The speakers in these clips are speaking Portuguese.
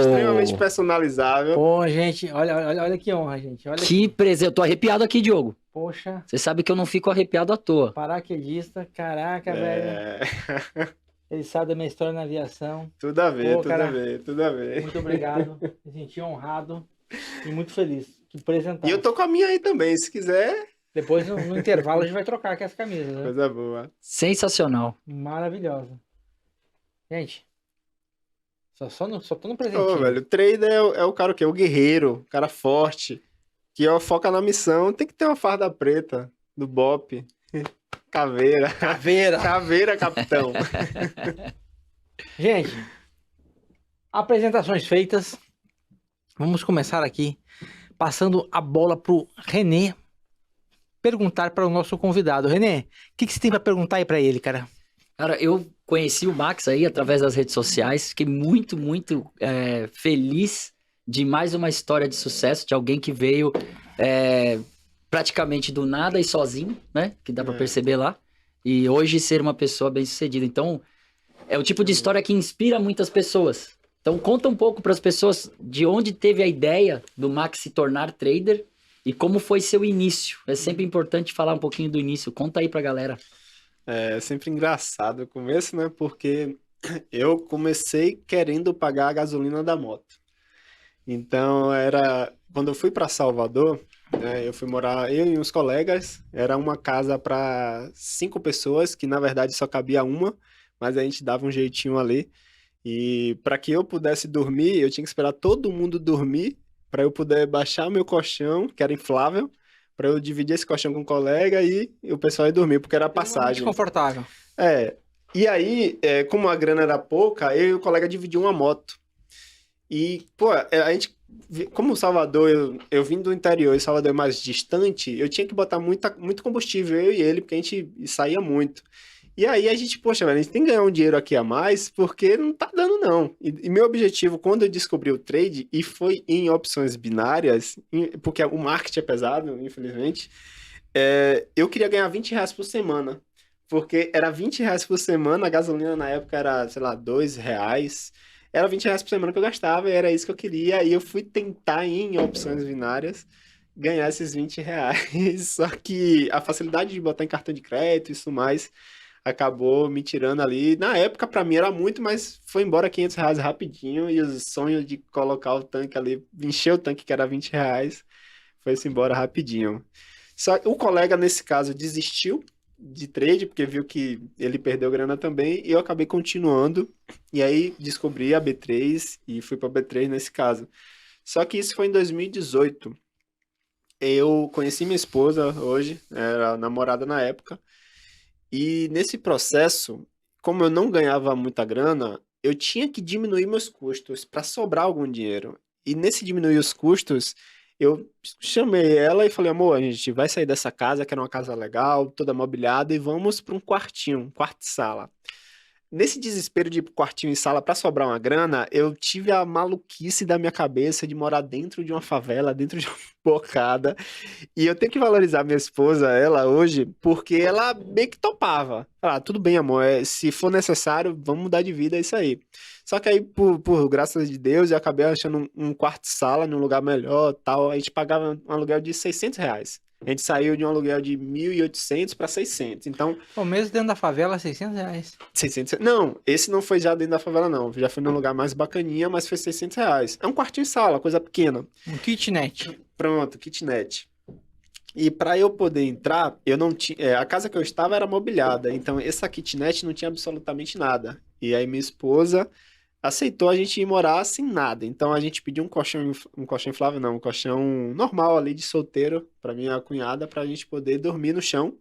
Extremamente personalizável. Pô, gente, olha que honra, gente. Olha Que presente. Eu tô arrepiado aqui, Diogo. Poxa, Você sabe que eu não fico arrepiado à toa. paraquedista, caraca, velho. Ele sabe da minha história na aviação. Tudo a ver, Pô, tudo cara, a ver, tudo a ver. Muito obrigado. Me senti honrado e muito feliz. Que presentão. E eu tô com a minha aí também, se quiser. Depois, no intervalo, a gente vai trocar aqui as camisas, né? Coisa boa. Sensacional. Maravilhosa. Gente, só tô no Ô, presentinho. velho, o trader é o cara o quê? O guerreiro, o cara forte, que foca na missão. Tem que ter uma farda preta do BOP. Caveira. Caveira, capitão. Gente, apresentações feitas. Vamos começar aqui passando a bola pro René perguntar para o nosso convidado. René, o que você tem para perguntar aí para ele, cara? Cara, eu conheci o Max aí através das redes sociais. Fiquei muito, muito feliz de mais uma história de sucesso, de alguém que veio praticamente do nada e sozinho, né? Que dá pra perceber lá. E hoje ser uma pessoa bem-sucedida. Então, é o tipo de história que inspira muitas pessoas. Então, conta um pouco para as pessoas de onde teve a ideia do Max se tornar trader e como foi seu início. É sempre importante falar um pouquinho do início. Conta aí pra galera. É sempre engraçado o começo, né? Porque eu comecei querendo pagar a gasolina da moto. Então, quando eu fui para Salvador, né, eu fui morar, eu e uns colegas, era uma casa para 5 pessoas, que na verdade só cabia uma, mas a gente dava um jeitinho ali. E para que eu pudesse dormir, eu tinha que esperar todo mundo dormir para eu poder baixar o meu colchão, que era inflável, para eu dividir esse colchão com um colega e o pessoal ia dormir, porque era passagem. Desconfortável. E aí, como a grana era pouca, eu e o colega dividiam uma moto. E, pô, a gente, como Salvador, eu vim do interior e Salvador é mais distante, eu tinha que botar muito combustível, eu e ele, porque a gente saía muito. E aí a gente, poxa, velho, a gente tem que ganhar um dinheiro aqui a mais, porque não tá dando, não. E meu objetivo, quando eu descobri o trade, e foi em opções binárias, porque o marketing é pesado, infelizmente, eu queria ganhar R$20 por semana. Porque era R$20 por semana, a gasolina na época era, sei lá, R$2. Era R$20 por semana que eu gastava, e era isso que eu queria. E eu fui tentar, em opções binárias, ganhar esses R$20. Só que a facilidade de botar em cartão de crédito e isso mais acabou me tirando ali. Na época, pra mim, era muito, mas foi embora R$500 rapidinho. E o sonho de colocar o tanque ali, encher o tanque, que era R$20, foi-se embora rapidinho. Só que o colega, nesse caso, desistiu de trade, porque viu que ele perdeu grana também, e eu acabei continuando. E aí descobri a B3 e fui pra B3 nesse caso. Só que isso foi em 2018. Eu conheci minha esposa hoje, era namorada na época. E nesse processo, como eu não ganhava muita grana, eu tinha que diminuir meus custos para sobrar algum dinheiro. E nesse diminuir os custos, eu chamei ela e falei, amor, a gente vai sair dessa casa, que era uma casa legal, toda mobiliada, e vamos para um quartinho, um quarto-sala. Nesse desespero de ir pro quartinho e sala para sobrar uma grana, eu tive a maluquice da minha cabeça de morar dentro de uma favela, dentro de uma bocada. E eu tenho que valorizar minha esposa, ela, hoje, porque ela meio que topava. Tudo bem, amor, se for necessário, vamos mudar de vida, é isso aí. Só que aí, por graças de Deus, eu acabei achando um quarto-sala num lugar melhor, tal. A gente pagava um aluguel de R$600. A gente saiu de um aluguel de 1.800 para 600. Então, O mesmo dentro da favela, R$600. 600. Não, esse não foi já dentro da favela, não. Já foi num lugar mais bacaninha, mas foi R$600. É um quartinho de sala, coisa pequena. Um kitnet. Pronto, kitnet. E para eu poder entrar, eu não tinha. A casa que eu estava era mobiliada, então essa kitnet não tinha absolutamente nada. E aí minha esposa aceitou a gente ir morar sem nada. Então a gente pediu um colchão inflável, não, um colchão normal ali de solteiro para minha cunhada, pra gente poder dormir no chão,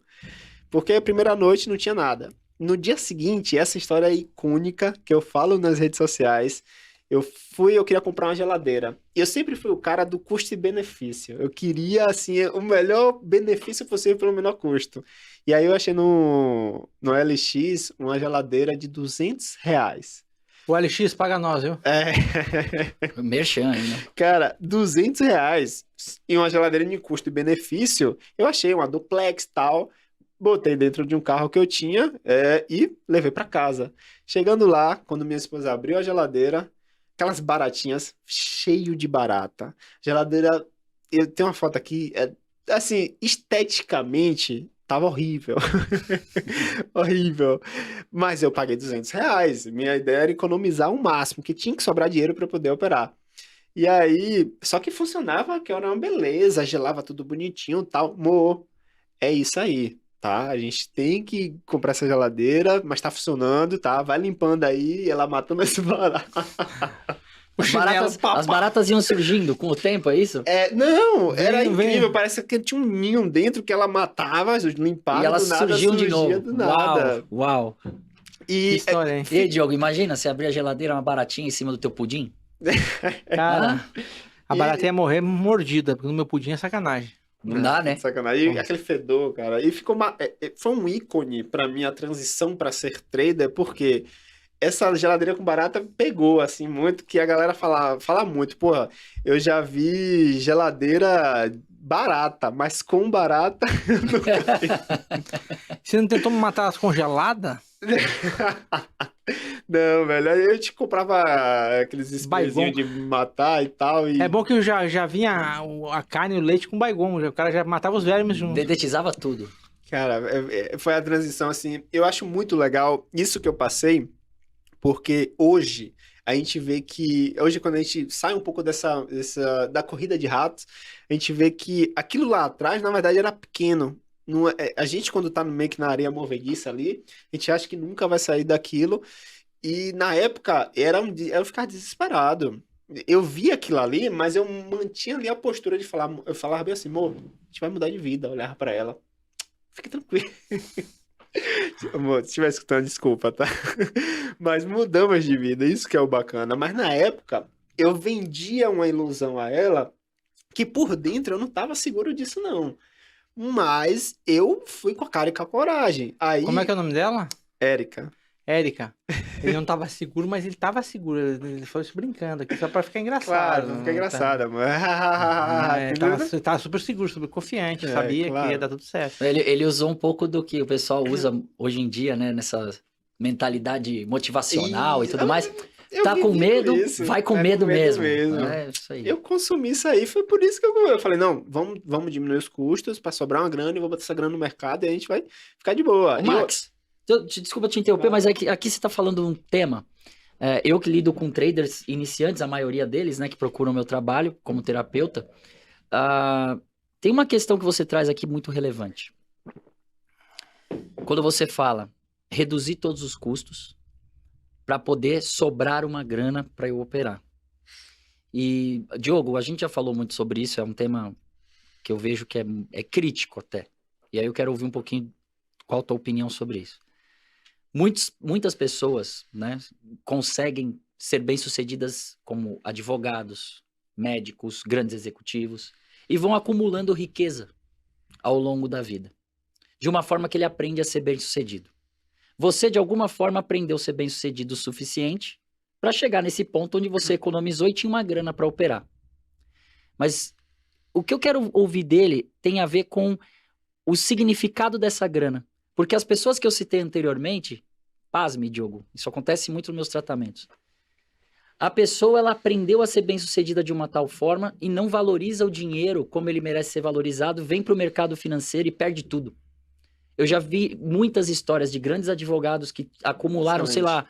porque a primeira noite não tinha nada. No dia seguinte, essa história é icônica que eu falo nas redes sociais. Eu queria comprar uma geladeira. Eu sempre fui o cara do custo e benefício. Eu queria, assim, o melhor benefício possível pelo menor custo. E aí eu achei no LX uma geladeira de R$200. O LX paga nós, viu? Merchan, né? Cara, R$200 em uma geladeira de custo e benefício, eu achei uma duplex e tal. botei dentro de um carro que eu tinha e levei pra casa. Chegando lá, quando minha esposa abriu a geladeira, aquelas baratinhas, cheio de barata. Geladeira, eu tenho uma foto aqui, assim, esteticamente, tava horrível. Horrível. Mas eu paguei R$ 200. Minha ideia era economizar o máximo, que tinha que sobrar dinheiro para poder operar. E aí, só que funcionava, que era uma beleza, gelava tudo bonitinho e tal. Mo, é isso aí, tá? A gente tem que comprar essa geladeira, mas tá funcionando, tá? Vai limpando aí, ela matando esse barato. O chinelo, As baratas iam surgindo com o tempo, é isso? Não, era Vem, incrível, vem. parece que tinha um ninho dentro que ela matava, limpava, E elas do nada surgiam de surgia novo. do nada. Uau, uau. Que E história, hein? E aí, Diogo, imagina você abrir a geladeira, uma baratinha em cima do teu pudim? Cara, a E- barata ia morrer mordida, porque no meu pudim é sacanagem. Não dá, né? Sacanagem. E aquele fedor, cara. E ficou foi um ícone pra mim a transição pra ser trader, porque essa geladeira com barata pegou, assim, muito, que a galera fala muito. Porra, eu já vi geladeira barata, mas com barata eu nunca vi. Você não tentou matar as congeladas? Não, velho. Aí eu te comprava aqueles sprayzinhos de matar e tal. E, É bom que eu já vinha a carne e o leite com baigon. O cara já matava os vermes junto. Dedetizava tudo. cara, foi a transição, assim. Eu acho muito legal isso que eu passei, porque hoje a gente vê que. Hoje, quando a gente sai um pouco da corrida de ratos, a gente vê que aquilo lá atrás, na verdade, era pequeno. A gente, quando tá meio que na areia movediça ali, a gente acha que nunca vai sair daquilo. E na época, eu ficava desesperado. Eu via aquilo ali, mas eu mantinha ali a postura de falar. Eu falava bem assim, amor, a gente vai mudar de vida. Eu olhava pra ela. Fique tranquilo. Amor, se estiver escutando, desculpa, tá? Mas mudamos de vida, isso que é o bacana. Mas na época, eu vendia uma ilusão a ela que por dentro eu não tava seguro disso, não. Mas eu fui com a cara e com a coragem. Aí, Como é que é o nome dela? Érica. Érica. Ele não tava seguro, mas ele tava seguro. Ele foi se brincando aqui, só pra ficar engraçado. Claro, fica engraçado, amor. Tava super seguro, super confiante, É, sabia que claro. ia dar tudo certo. Ele usou um pouco do que o pessoal usa hoje em dia, né? Nessa mentalidade motivacional e tudo mais. Eu Tá com vivi medo, isso. vai com Vai medo mesmo. É isso aí. Eu consumi isso aí, foi por isso que eu falei, não, vamos diminuir os custos pra sobrar uma grana e vou botar essa grana no mercado e a gente vai ficar de boa. Ô, Max, desculpa te interromper, Claro. mas aqui você está falando um tema. Eu que lido com traders iniciantes, a maioria deles, né, que procuram meu trabalho como terapeuta, tem uma questão que você traz aqui muito relevante. Quando você fala reduzir todos os custos para poder sobrar uma grana para eu operar. E, Diogo, a gente já falou muito sobre isso, é um tema que eu vejo que é crítico até. E aí eu quero ouvir um pouquinho qual a tua opinião sobre isso. Muitas pessoas, né, conseguem ser bem-sucedidas como advogados, médicos, grandes executivos, e vão acumulando riqueza ao longo da vida, de uma forma que ele aprende a ser bem-sucedido. Você, de alguma forma, aprendeu a ser bem-sucedido o suficiente para chegar nesse ponto onde você economizou e tinha uma grana para operar. Mas o que eu quero ouvir dele tem a ver com o significado dessa grana. Porque as pessoas que eu citei anteriormente, pasme, Diogo, isso acontece muito nos meus tratamentos. A pessoa, ela aprendeu a ser bem-sucedida de uma tal forma e não valoriza o dinheiro como ele merece ser valorizado, vem para o mercado financeiro e perde tudo. Eu já vi muitas histórias de grandes advogados que acumularam, sei lá,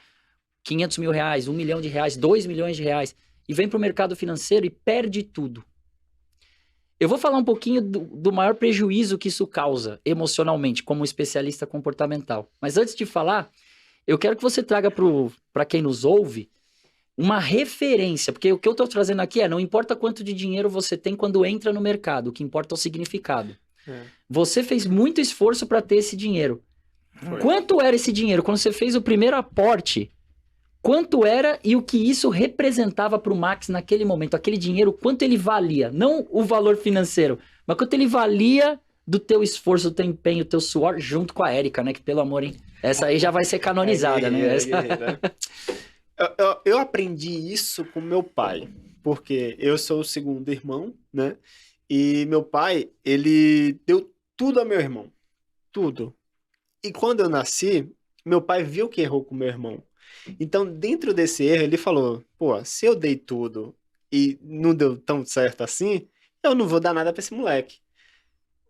500 mil reais, 1 milhão de reais, 2 milhões de reais, e vem para o mercado financeiro e perde tudo. Eu vou falar um pouquinho do maior prejuízo que isso causa emocionalmente, como especialista comportamental. Mas antes de falar, eu quero que você traga para quem nos ouve uma referência, porque o que eu estou trazendo aqui não importa quanto de dinheiro você tem quando entra no mercado, o que importa é o significado. Você fez muito esforço para ter esse dinheiro. Foi. Quanto era esse dinheiro? Quando você fez o primeiro aporte, quanto era e o que isso representava para o Max naquele momento? Aquele dinheiro, quanto ele valia? Não o valor financeiro, mas quanto ele valia do teu esforço, do teu empenho, do teu suor, junto com a Érica, né? Que pelo amor, hein? Essa aí já vai ser canonizada, né? Eu aprendi isso com meu pai, porque eu sou o segundo irmão, né? E meu pai, ele deu tudo ao meu irmão. Tudo. E quando eu nasci, meu pai viu que errou com meu irmão. Então, dentro desse erro, ele falou: pô, se eu dei tudo e não deu tão certo assim, eu não vou dar nada pra esse moleque.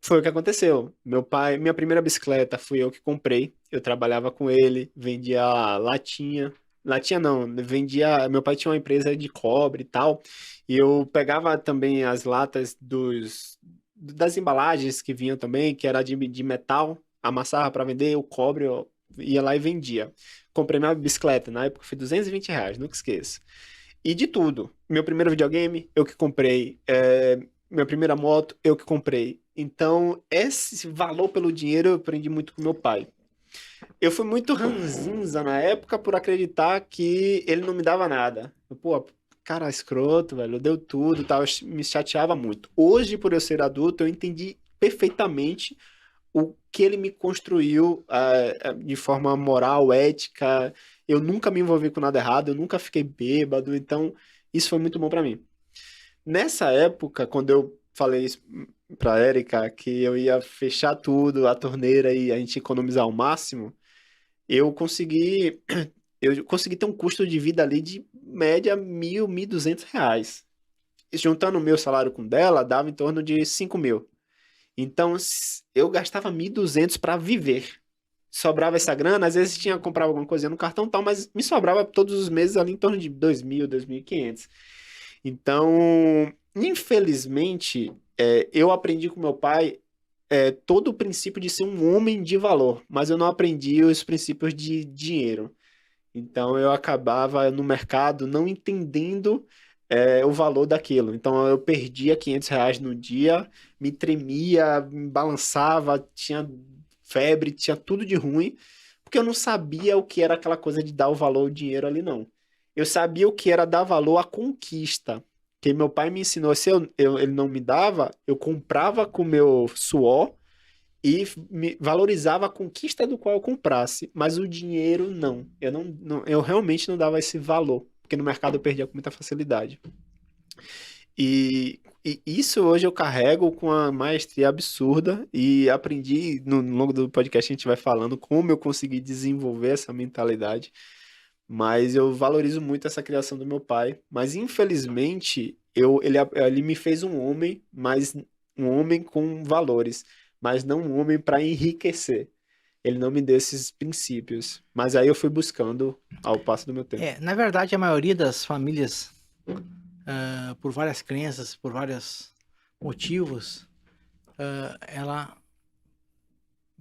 Foi o que aconteceu. Meu pai, minha primeira bicicleta fui eu que comprei. Eu trabalhava com ele, vendia latinha. Latinha não, vendia. Meu pai tinha uma empresa de cobre e tal. E eu pegava também as latas das embalagens que vinham também, que era de metal, amassava para vender, o cobre eu ia lá e vendia. Comprei minha bicicleta, na época foi R$ 220, nunca esqueço. E de tudo. Meu primeiro videogame, eu que comprei. Minha primeira moto, eu que comprei. Então, esse valor pelo dinheiro eu aprendi muito com meu pai. Eu fui muito ranzinza na época por acreditar que ele não me dava nada. Pô, cara escroto, velho, deu tudo, e tal, me chateava muito. Hoje, por eu ser adulto, eu entendi perfeitamente o que ele me construiu de forma moral, ética. Eu nunca me envolvi com nada errado, eu nunca fiquei bêbado, então isso foi muito bom pra mim. Nessa época, quando eu falei isso pra Erika, que eu ia fechar tudo, a torneira e a gente economizar ao máximo, eu consegui, eu consegui ter um custo de vida ali de média R$ 1.200. Juntando o meu salário com o dela, dava em torno de 5.000. Então, eu gastava 1.200 para viver. Sobrava essa grana, às vezes comprava alguma coisa no cartão e tal, mas me sobrava todos os meses ali em torno de 2.000, 2.500. Então, infelizmente, eu aprendi com meu pai todo o princípio de ser um homem de valor, mas eu não aprendi os princípios de dinheiro. Então, eu acabava no mercado não entendendo o valor daquilo. Então, eu perdia R$ 500 no dia, me tremia, me balançava, tinha febre, tinha tudo de ruim, porque eu não sabia o que era aquela coisa de dar o valor ao dinheiro ali, não. Eu sabia o que era dar valor à conquista. Que meu pai me ensinou, se ele não me dava, eu comprava com o meu suor e valorizava a conquista do qual eu comprasse, mas o dinheiro não. Eu realmente não dava esse valor, porque no mercado eu perdia com muita facilidade. E isso hoje eu carrego com uma maestria absurda e aprendi, no longo do podcast a gente vai falando como eu consegui desenvolver essa mentalidade. Mas eu valorizo muito essa criação do meu pai. Mas infelizmente, ele me fez um homem, mas um homem com valores, mas não um homem para enriquecer. Ele não me deu esses princípios. Mas aí eu fui buscando ao passo do meu tempo. Na verdade, a maioria das famílias, por várias crenças, por vários motivos, ela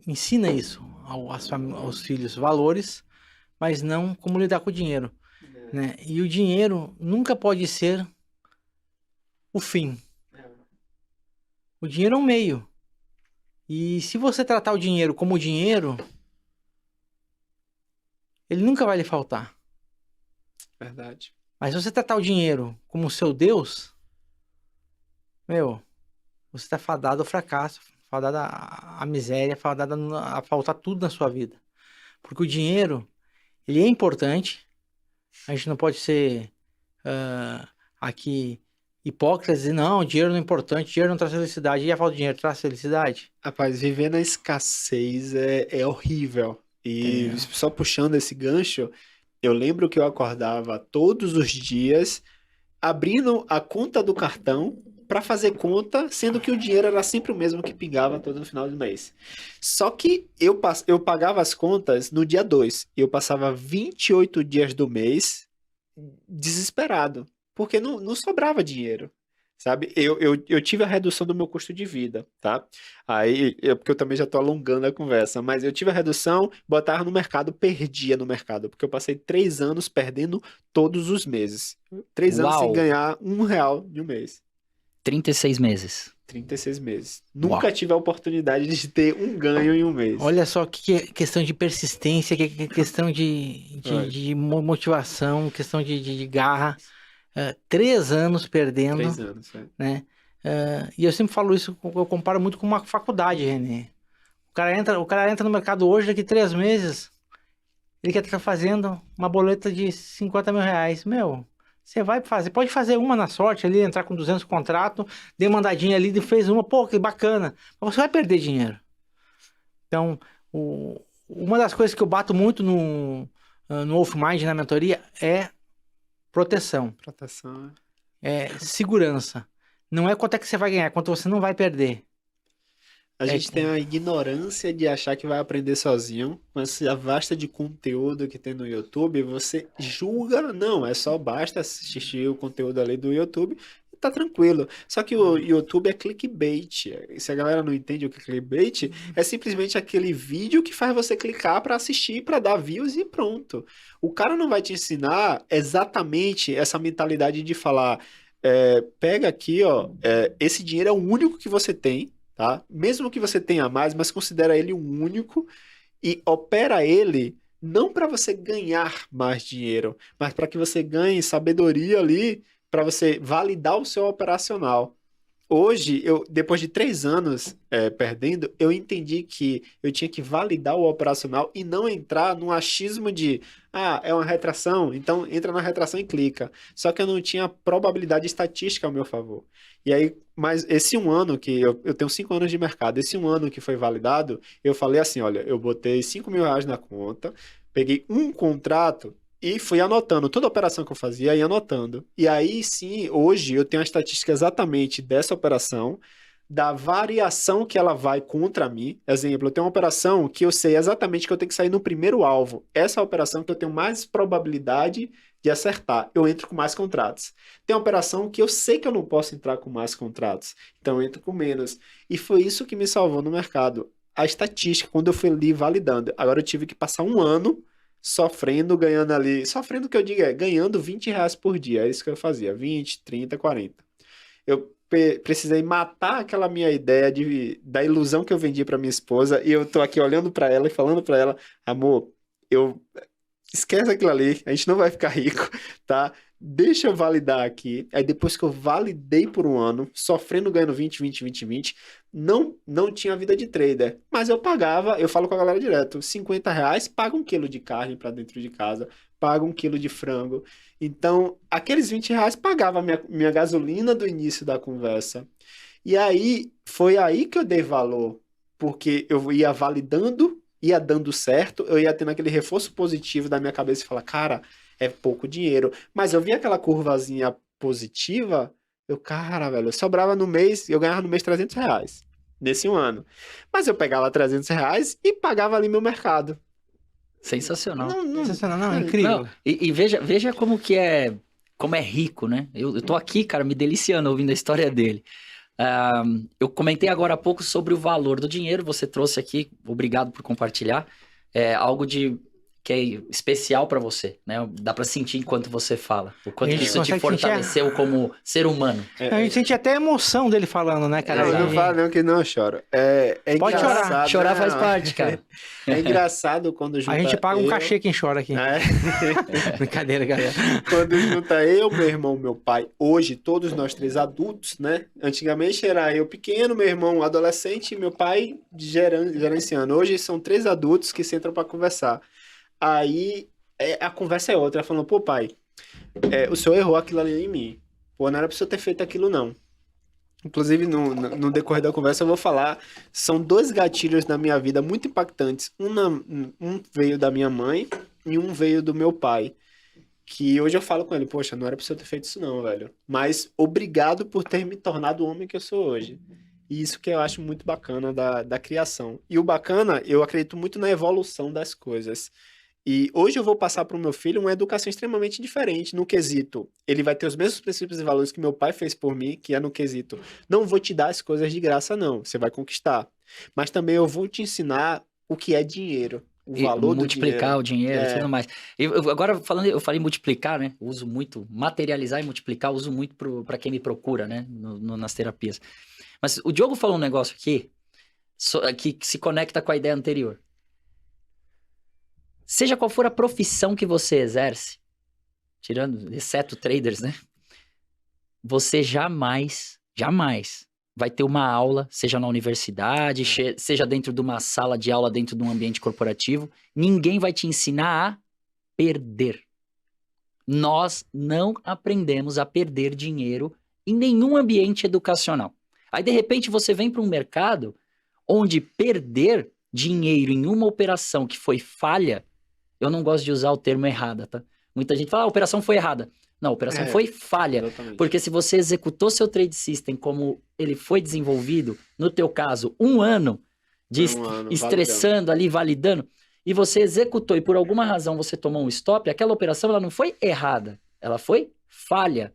ensina isso aos filhos, valores, mas não como lidar com o dinheiro, né? E o dinheiro nunca pode ser o fim. O dinheiro é um meio. E se você tratar o dinheiro como dinheiro, ele nunca vai lhe faltar. Verdade. Mas se você tratar o dinheiro como seu Deus, você está fadado ao fracasso, fadado à miséria, fadado a faltar tudo na sua vida. Porque o dinheiro, ele é importante. A gente não pode ser aqui hipócrita e dizer, não, dinheiro não é importante, dinheiro não traz felicidade. E a falta de dinheiro traz felicidade? Rapaz, viver na escassez é horrível. E só puxando esse gancho, eu lembro que eu acordava todos os dias abrindo a conta do cartão para fazer conta, sendo que o dinheiro era sempre o mesmo que pingava todo no final do mês. Só que eu pagava as contas no dia 2. Eu passava 28 dias do mês desesperado, porque não sobrava dinheiro. Sabe? Eu tive a redução do meu custo de vida, tá? Aí, porque eu também já tô alongando a conversa, mas eu tive a redução, botava no mercado, perdia no mercado, porque eu passei 3 anos perdendo todos os meses. 3 anos sem ganhar R$ 1 de um mês. 36 meses. 36 meses. Nunca tive a oportunidade de ter um ganho em um mês. Olha só que é questão de persistência, que é questão de motivação, questão de garra. 3 anos perdendo. 3 anos, né? E eu sempre falo isso, eu comparo muito com uma faculdade, Renê. O cara entra no mercado hoje, daqui 3 meses, ele quer estar fazendo uma boleta de R$ 50 mil. Você vai fazer, pode fazer uma na sorte ali, entrar com 200 contrato, dê mandadinha ali, fez uma, pô, que bacana. Mas você vai perder dinheiro. Então, o Uma das coisas que eu bato muito no Wolf Mind, na mentoria, é proteção, Proteção. é segurança. Não é quanto é que você vai ganhar, é quanto você não vai perder. A gente tem a ignorância de achar que vai aprender sozinho, com essa vasta de conteúdo que tem no YouTube, você julga, não, basta assistir o conteúdo ali do YouTube e tá tranquilo. Só que o YouTube é clickbait. Se a galera não entende o que é clickbait, é simplesmente aquele vídeo que faz você clicar para assistir, para dar views e pronto. O cara não vai te ensinar exatamente essa mentalidade de falar, pega aqui, ó, esse dinheiro é o único que você tem, tá? Mesmo que você tenha mais, mas considera ele um único e opera ele não para você ganhar mais dinheiro, mas para que você ganhe sabedoria ali, para você validar o seu operacional. Hoje, depois de 3 anos perdendo, eu entendi que eu tinha que validar o operacional e não entrar num achismo de, é uma retração, então entra na retração e clica. Só que eu não tinha probabilidade estatística ao meu favor. E aí, mas esse um ano que eu tenho 5 anos de mercado, esse um ano que foi validado, eu falei assim, olha, eu botei 5 mil reais na conta, peguei um contrato e fui anotando toda a operação que eu fazia e anotando. E aí sim, hoje eu tenho a estatística exatamente dessa operação, da variação que ela vai contra mim. Exemplo, eu tenho uma operação que eu sei exatamente que eu tenho que sair no primeiro alvo. Essa é a operação que eu tenho mais probabilidade de acertar. Eu entro com mais contratos. Tem uma operação que eu sei que eu não posso entrar com mais contratos. Então eu entro com menos. E foi isso que me salvou no mercado. A estatística, quando eu fui ali validando. Agora eu tive que passar um ano sofrendo, ganhando ali. Sofrendo o que eu digo ganhando 20 reais por dia. É isso que eu fazia. 20, 30, 40. Eu precisei matar aquela minha ideia da ilusão que eu vendi para minha esposa. E eu tô aqui olhando para ela e falando para ela, amor, esquece aquilo ali, a gente não vai ficar rico, tá? Deixa eu validar aqui. Aí depois que eu validei por um ano, sofrendo, ganhando 20, 20, 20, 20, não tinha vida de trader. Mas eu pagava, eu falo com a galera direto, 50 reais, paga 1 quilo de carne para dentro de casa, paga 1 quilo de frango. Então, aqueles 20 reais pagava a minha gasolina do início da conversa. E aí, foi aí que eu dei valor, porque eu ia validando, ia dando certo, eu ia tendo aquele reforço positivo da minha cabeça e falar, cara, é pouco dinheiro. Mas eu vi aquela curvazinha positiva, cara, velho, sobrava no mês, eu ganhava no mês 300 reais, nesse um ano. Mas eu pegava 300 reais e pagava ali meu mercado. Sensacional. Sensacional, não, incrível. Não, e veja como é rico, né? Eu tô aqui, cara, me deliciando ouvindo a história dele. Eu comentei agora há pouco sobre o valor do dinheiro, você trouxe aqui, obrigado por compartilhar. É algo que é especial para você, né? Dá para sentir enquanto você fala. O quanto isso te fortaleceu como ser humano. A gente sente até a emoção dele falando, né, cara? Não, não fala não que não, eu choro. Pode chorar. Chorar faz parte, cara. É engraçado quando junta a gente paga um cachê quem chora aqui. Brincadeira, galera. Quando junta eu, meu irmão, meu pai, hoje todos nós 3 adultos, né? Antigamente era eu pequeno, meu irmão adolescente e meu pai gerenciando. Hoje são 3 adultos que sentam para conversar. Aí a conversa é outra, falando, pô pai, o senhor errou aquilo ali em mim. Pô, não era pra o senhor ter feito aquilo não. Inclusive no decorrer da conversa eu vou falar, são 2 gatilhos na minha vida muito impactantes. Um veio da minha mãe e um veio do meu pai. Que hoje eu falo com ele, poxa, não era pra o senhor ter feito isso não, velho. Mas obrigado por ter me tornado o homem que eu sou hoje. E isso que eu acho muito bacana da criação. E o bacana, eu acredito muito na evolução das coisas. E hoje eu vou passar para o meu filho uma educação extremamente diferente no quesito. Ele vai ter os mesmos princípios e valores que meu pai fez por mim, que é no quesito. Não vou te dar as coisas de graça, não. Você vai conquistar. Mas também eu vou te ensinar o que é dinheiro. O valor do multiplicar o dinheiro e tudo mais. Agora, eu falei multiplicar, né? Eu uso muito, materializar e multiplicar, eu uso muito para quem me procura, né? Nas terapias. Mas o Diogo falou um negócio aqui que se conecta com a ideia anterior. Seja qual for a profissão que você exerce, exceto traders, né? Você jamais vai ter uma aula, seja na universidade, seja dentro de uma sala de aula, dentro de um ambiente corporativo, ninguém vai te ensinar a perder. Nós não aprendemos a perder dinheiro em nenhum ambiente educacional. Aí, de repente, você vem para um mercado onde perder dinheiro em uma operação que foi falha, eu não gosto de usar o termo errada, tá? Muita gente fala, a operação foi errada. Não, a operação foi falha. Exatamente. Porque se você executou seu trade system como ele foi desenvolvido, no teu caso, 1 ano de estressando ali, validando, e você executou e por alguma razão você tomou um stop, aquela operação ela não foi errada, ela foi falha.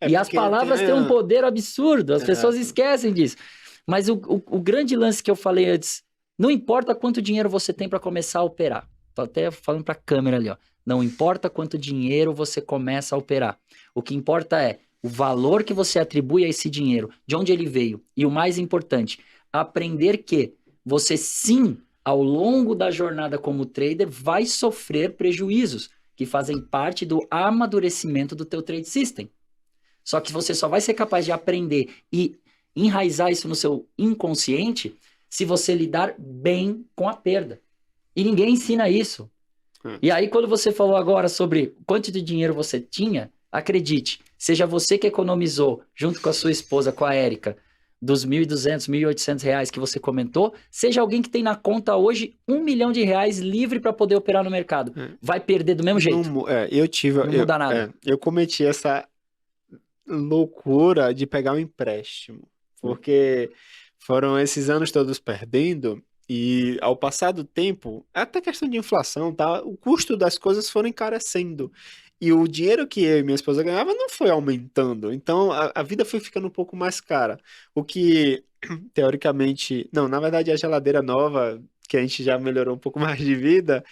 E as palavras têm um poder absurdo, as pessoas esquecem disso. Mas o grande lance que eu falei antes, não importa quanto dinheiro você tem para começar a operar. Tô até falando para a câmera ali, ó. Não importa quanto dinheiro você começa a operar. O que importa é o valor que você atribui a esse dinheiro, de onde ele veio. E o mais importante, aprender que você sim, ao longo da jornada como trader, vai sofrer prejuízos que fazem parte do amadurecimento do teu trade system. Só que você só vai ser capaz de aprender e enraizar isso no seu inconsciente se você lidar bem com a perda. E ninguém ensina isso. E aí, quando você falou agora sobre quanto de dinheiro você tinha, acredite, seja você que economizou, junto com a sua esposa, com a Érica, dos R$1.200, R$1.800 que você comentou, seja alguém que tem na conta hoje R$1 milhão livre para poder operar no mercado. Vai perder do mesmo jeito. Não muda nada. Eu cometi essa loucura de pegar um empréstimo, porque foram esses anos todos perdendo. E ao passar do tempo, até questão de inflação, tá? O custo das coisas foram encarecendo. E o dinheiro que eu e minha esposa ganhava não foi aumentando. Então, a vida foi ficando um pouco mais cara. O que, teoricamente... Não, na verdade, a geladeira nova, que a gente já melhorou um pouco mais de vida,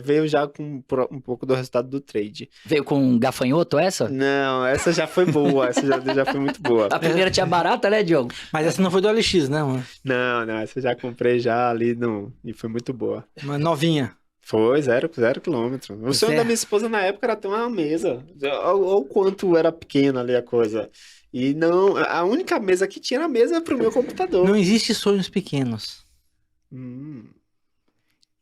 veio já com um pouco do resultado do trade. Veio com gafanhoto essa? Não, essa já foi boa. Essa já foi muito boa. A primeira tinha barata, né, Diogo? Mas essa não foi do LX, né, mano? Não, essa já comprei já ali e foi muito boa. Uma novinha. Foi, 0 quilômetro. O sonho da minha esposa na época era ter uma mesa. Olha o quanto era pequena ali a coisa. E não, a única mesa que tinha na mesa era pro meu computador. Não existe sonhos pequenos.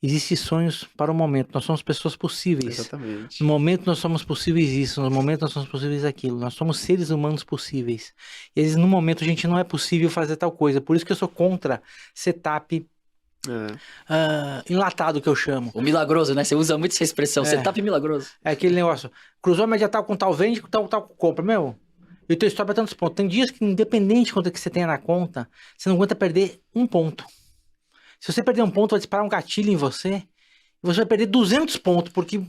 Existem sonhos para o momento. Nós somos pessoas possíveis. Exatamente. No momento nós somos possíveis isso, no momento nós somos possíveis aquilo. Nós somos seres humanos possíveis. E às vezes no momento a gente não é possível fazer tal coisa. Por isso que eu sou contra setup enlatado, que eu chamo. O milagroso, né? Você usa muito essa expressão, setup milagroso. É aquele negócio, cruzou a média tal com tal vende, com tal compra, meu. E o teu stop é tantos pontos. Tem dias que, independente de quanto que você tenha na conta, você não aguenta perder um ponto. Se você perder um ponto, vai disparar um gatilho em você. E você vai perder 200 pontos, porque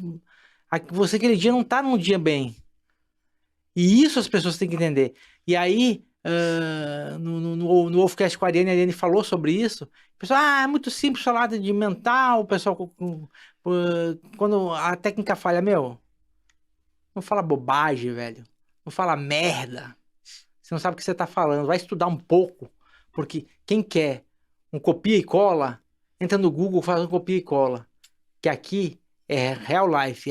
você aquele dia não tá num dia bem. E isso as pessoas têm que entender. E aí, no Wolfcast com a Ariane falou sobre isso. O pessoal, é muito simples falar de mental. O pessoal, quando a técnica falha, não fala bobagem, velho. Não fala merda. Você não sabe o que você tá falando. Vai estudar um pouco. Porque quem quer um copia e cola, entra no Google, faz um copia e cola. Que aqui é real life,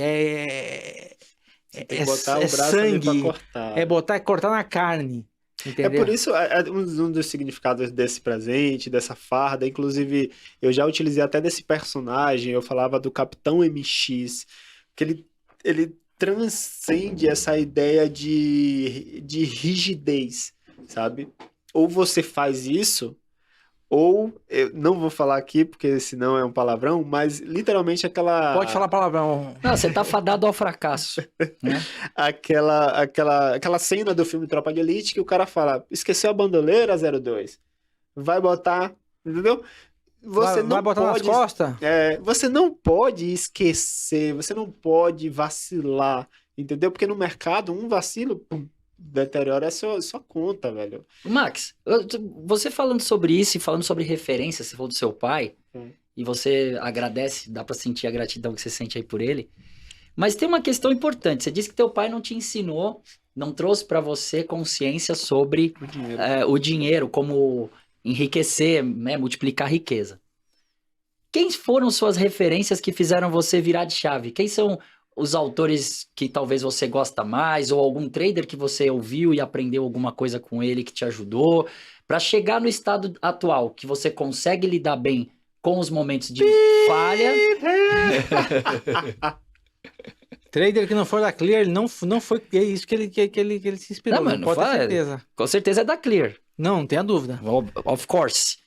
botar o braço sangue, pra cortar. Cortar na carne. Entendeu? Por isso, um dos significados desse presente, dessa farda, inclusive, eu já utilizei até desse personagem, eu falava do Capitão MX, que ele transcende essa ideia de rigidez, sabe? Ou você faz isso, ou, eu não vou falar aqui, porque senão é um palavrão, mas literalmente aquela... Pode falar palavrão. Não, você tá fadado ao fracasso. Né? aquela cena do filme Tropa de Elite que o cara fala, esqueceu a bandoleira 02, vai botar, entendeu? Você vai botar nas costas? Você não pode esquecer, você não pode vacilar, entendeu? Porque no mercado, um vacilo... deteriora a sua conta, velho. Max, você falando sobre isso e falando sobre referência, você falou do seu pai, e você agradece, dá pra sentir a gratidão que você sente aí por ele, mas tem uma questão importante, você disse que teu pai não te ensinou, não trouxe pra você consciência sobre o dinheiro, como enriquecer, né, multiplicar a riqueza. Quem foram suas referências que fizeram você virar de chave? Quem são os autores que talvez você gosta mais, ou algum trader que você ouviu e aprendeu alguma coisa com ele que te ajudou, para chegar no estado atual, que você consegue lidar bem com os momentos de falha. Trader que não for da Clear, ele não foi isso que ele se inspirou. Não, mano, pode ter certeza. Com certeza é da Clear. Não tem a dúvida. Of course.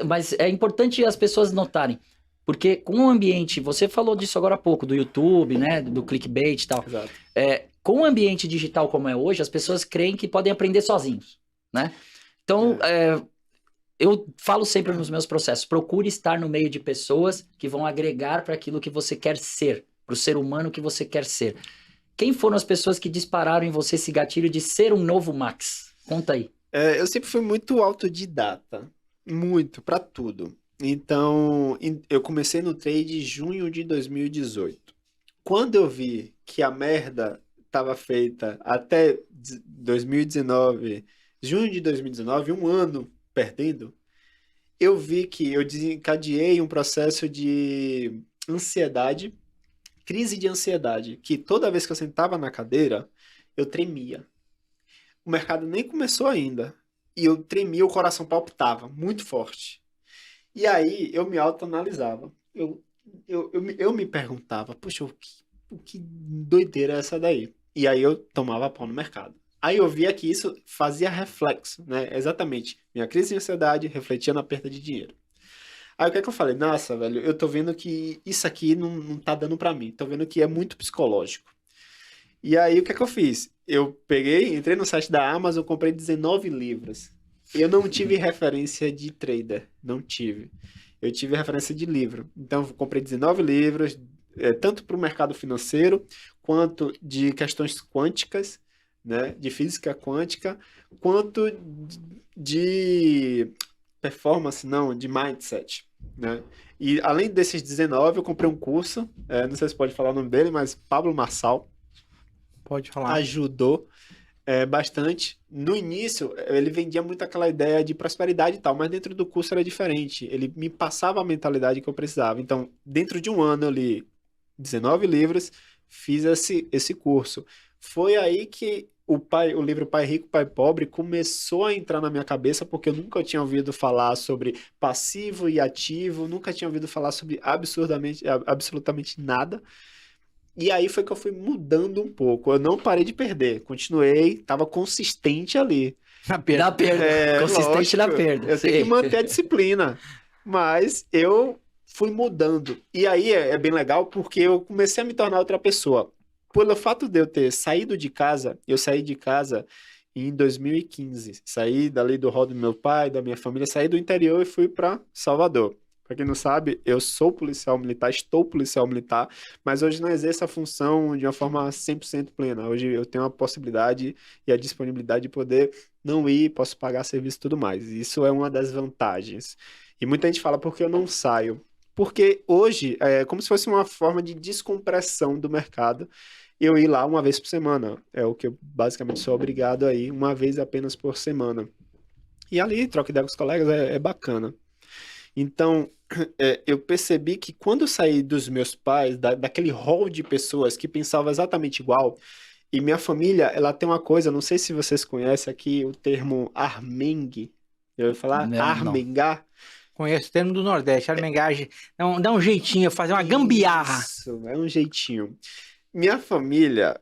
Mas é importante as pessoas notarem. Porque com o ambiente, você falou disso agora há pouco, do YouTube, né? Do clickbait e tal. Exato. Com o ambiente digital como é hoje, as pessoas creem que podem aprender sozinhos, né? Então, eu falo sempre nos meus processos, procure estar no meio de pessoas que vão agregar para aquilo que você quer ser, para o ser humano que você quer ser. Quem foram as pessoas que dispararam em você esse gatilho de ser um novo Max? Conta aí. Eu sempre fui muito autodidata, muito, pra tudo. Então, eu comecei no trade em junho de 2018. Quando eu vi que a merda estava feita até 2019, junho de 2019, um ano perdendo, eu vi que eu desencadeei um processo de ansiedade, crise de ansiedade, que toda vez que eu sentava na cadeira, eu tremia. O mercado nem começou ainda. E eu tremia, o coração palpitava muito forte. E aí eu me autoanalisava. Eu me perguntava, poxa, o que doideira é essa daí? E aí eu tomava pau no mercado. Aí eu via que isso fazia reflexo, né? Exatamente. Minha crise de ansiedade refletia na perda de dinheiro. Aí o que é que eu falei? Nossa, velho, eu tô vendo que isso aqui não tá dando pra mim. Tô vendo que é muito psicológico. E aí, o que é que eu fiz? Eu peguei, entrei no site da Amazon, comprei 19 livros. Eu não tive referência de trader, não tive. Eu tive referência de livro. Então, eu comprei 19 livros, tanto para o mercado financeiro, quanto de questões quânticas, né, de física quântica, quanto de performance, não, de mindset, né? E além desses 19, eu comprei um curso, não sei se pode falar o nome dele, mas Pablo Marçal, Pode falar. ajudou bastante. No início, ele vendia muito aquela ideia de prosperidade e tal, mas dentro do curso era diferente. Ele me passava a mentalidade que eu precisava. Então, dentro de um ano, eu li 19 livros, fiz esse curso. Foi aí que o livro Pai Rico, Pai Pobre começou a entrar na minha cabeça, porque eu nunca tinha ouvido falar sobre passivo e ativo, nunca tinha ouvido falar sobre absolutamente nada. E aí foi que eu fui mudando um pouco. Eu não parei de perder. Continuei, tava consistente ali. Na perda. Na perda. Consistente Lógico, na perda. eu tenho que manter a disciplina. Mas eu fui mudando. E aí é bem legal porque eu comecei a me tornar outra pessoa. Pelo fato de eu ter saído de casa, eu saí de casa em 2015. Saí dali do rol do meu pai, da minha família, saí do interior e fui para Salvador. Para quem não sabe, eu sou policial militar, estou policial militar, mas hoje não exerço a função de uma forma 100% plena. Hoje eu tenho a possibilidade e a disponibilidade de poder não ir, posso pagar serviço e tudo mais. Isso é uma das vantagens. E muita gente fala, por que eu não saio? Porque hoje é como se fosse uma forma de descompressão do mercado. Eu ir lá uma vez por semana. É o que eu basicamente sou obrigado a ir, uma vez apenas por semana. E ali, troca ideia com os colegas, é bacana. Então, eu percebi que quando eu saí dos meus pais, daquele rol de pessoas que pensavam exatamente igual, e minha família, ela tem uma coisa, não sei se vocês conhecem aqui o termo armengue. Eu ia falar Não, armengar. Conheço o termo do Nordeste, armengagem. Dá um jeitinho, fazer uma gambiarra. Isso, é um jeitinho. Minha família,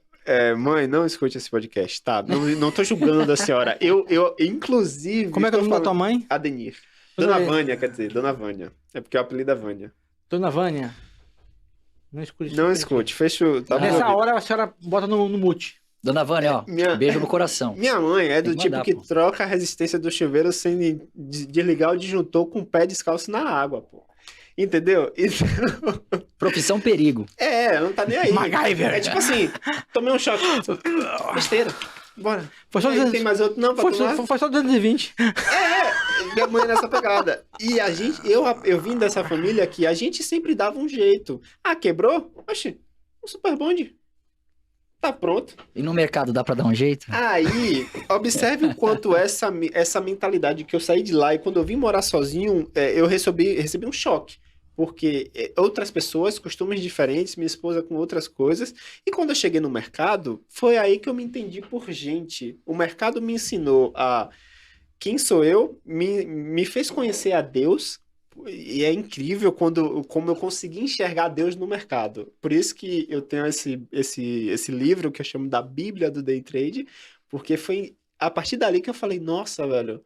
mãe, não escute esse podcast, tá? Não tô julgando a senhora. Eu inclusive. Como é que é o nome da tua mãe? Adenir. Dona Vânia, quer dizer, Dona Vânia. É porque o apelido é Vânia. Dona Vânia. Não escute. Não escute, fecho. Tá Nessa hora a senhora bota no mute. Dona Vânia, ó, beijo no coração. Minha mãe é do Tem que tipo mandar, que pô. troca a resistência do chuveiro sem desligar o disjuntor com o pé descalço na água, pô. Entendeu? Profissão perigo. Não tá nem aí. MacGyver. É tipo assim, tomei um choque. Besteira. Bora. Foi só Aí, 200 tem mais outro não pra tomar? foi só 220. Minha mãe é nessa pegada. E a gente, eu vim dessa família que a gente sempre dava um jeito. Ah, quebrou? Oxi, um super bonde. Tá pronto. E no mercado dá pra dar um jeito? Aí, observe o quanto essa mentalidade que eu saí de lá e quando eu vim morar sozinho, eu recebi um choque. Porque outras pessoas, costumes diferentes, minha esposa com outras coisas. E quando eu cheguei no mercado, foi aí que eu me entendi por gente. O mercado me ensinou a quem sou eu, me fez conhecer a Deus. E é incrível como eu consegui enxergar Deus no mercado. Por isso que eu tenho esse livro que eu chamo da Bíblia do Day Trade, porque foi a partir dali que eu falei, nossa, velho,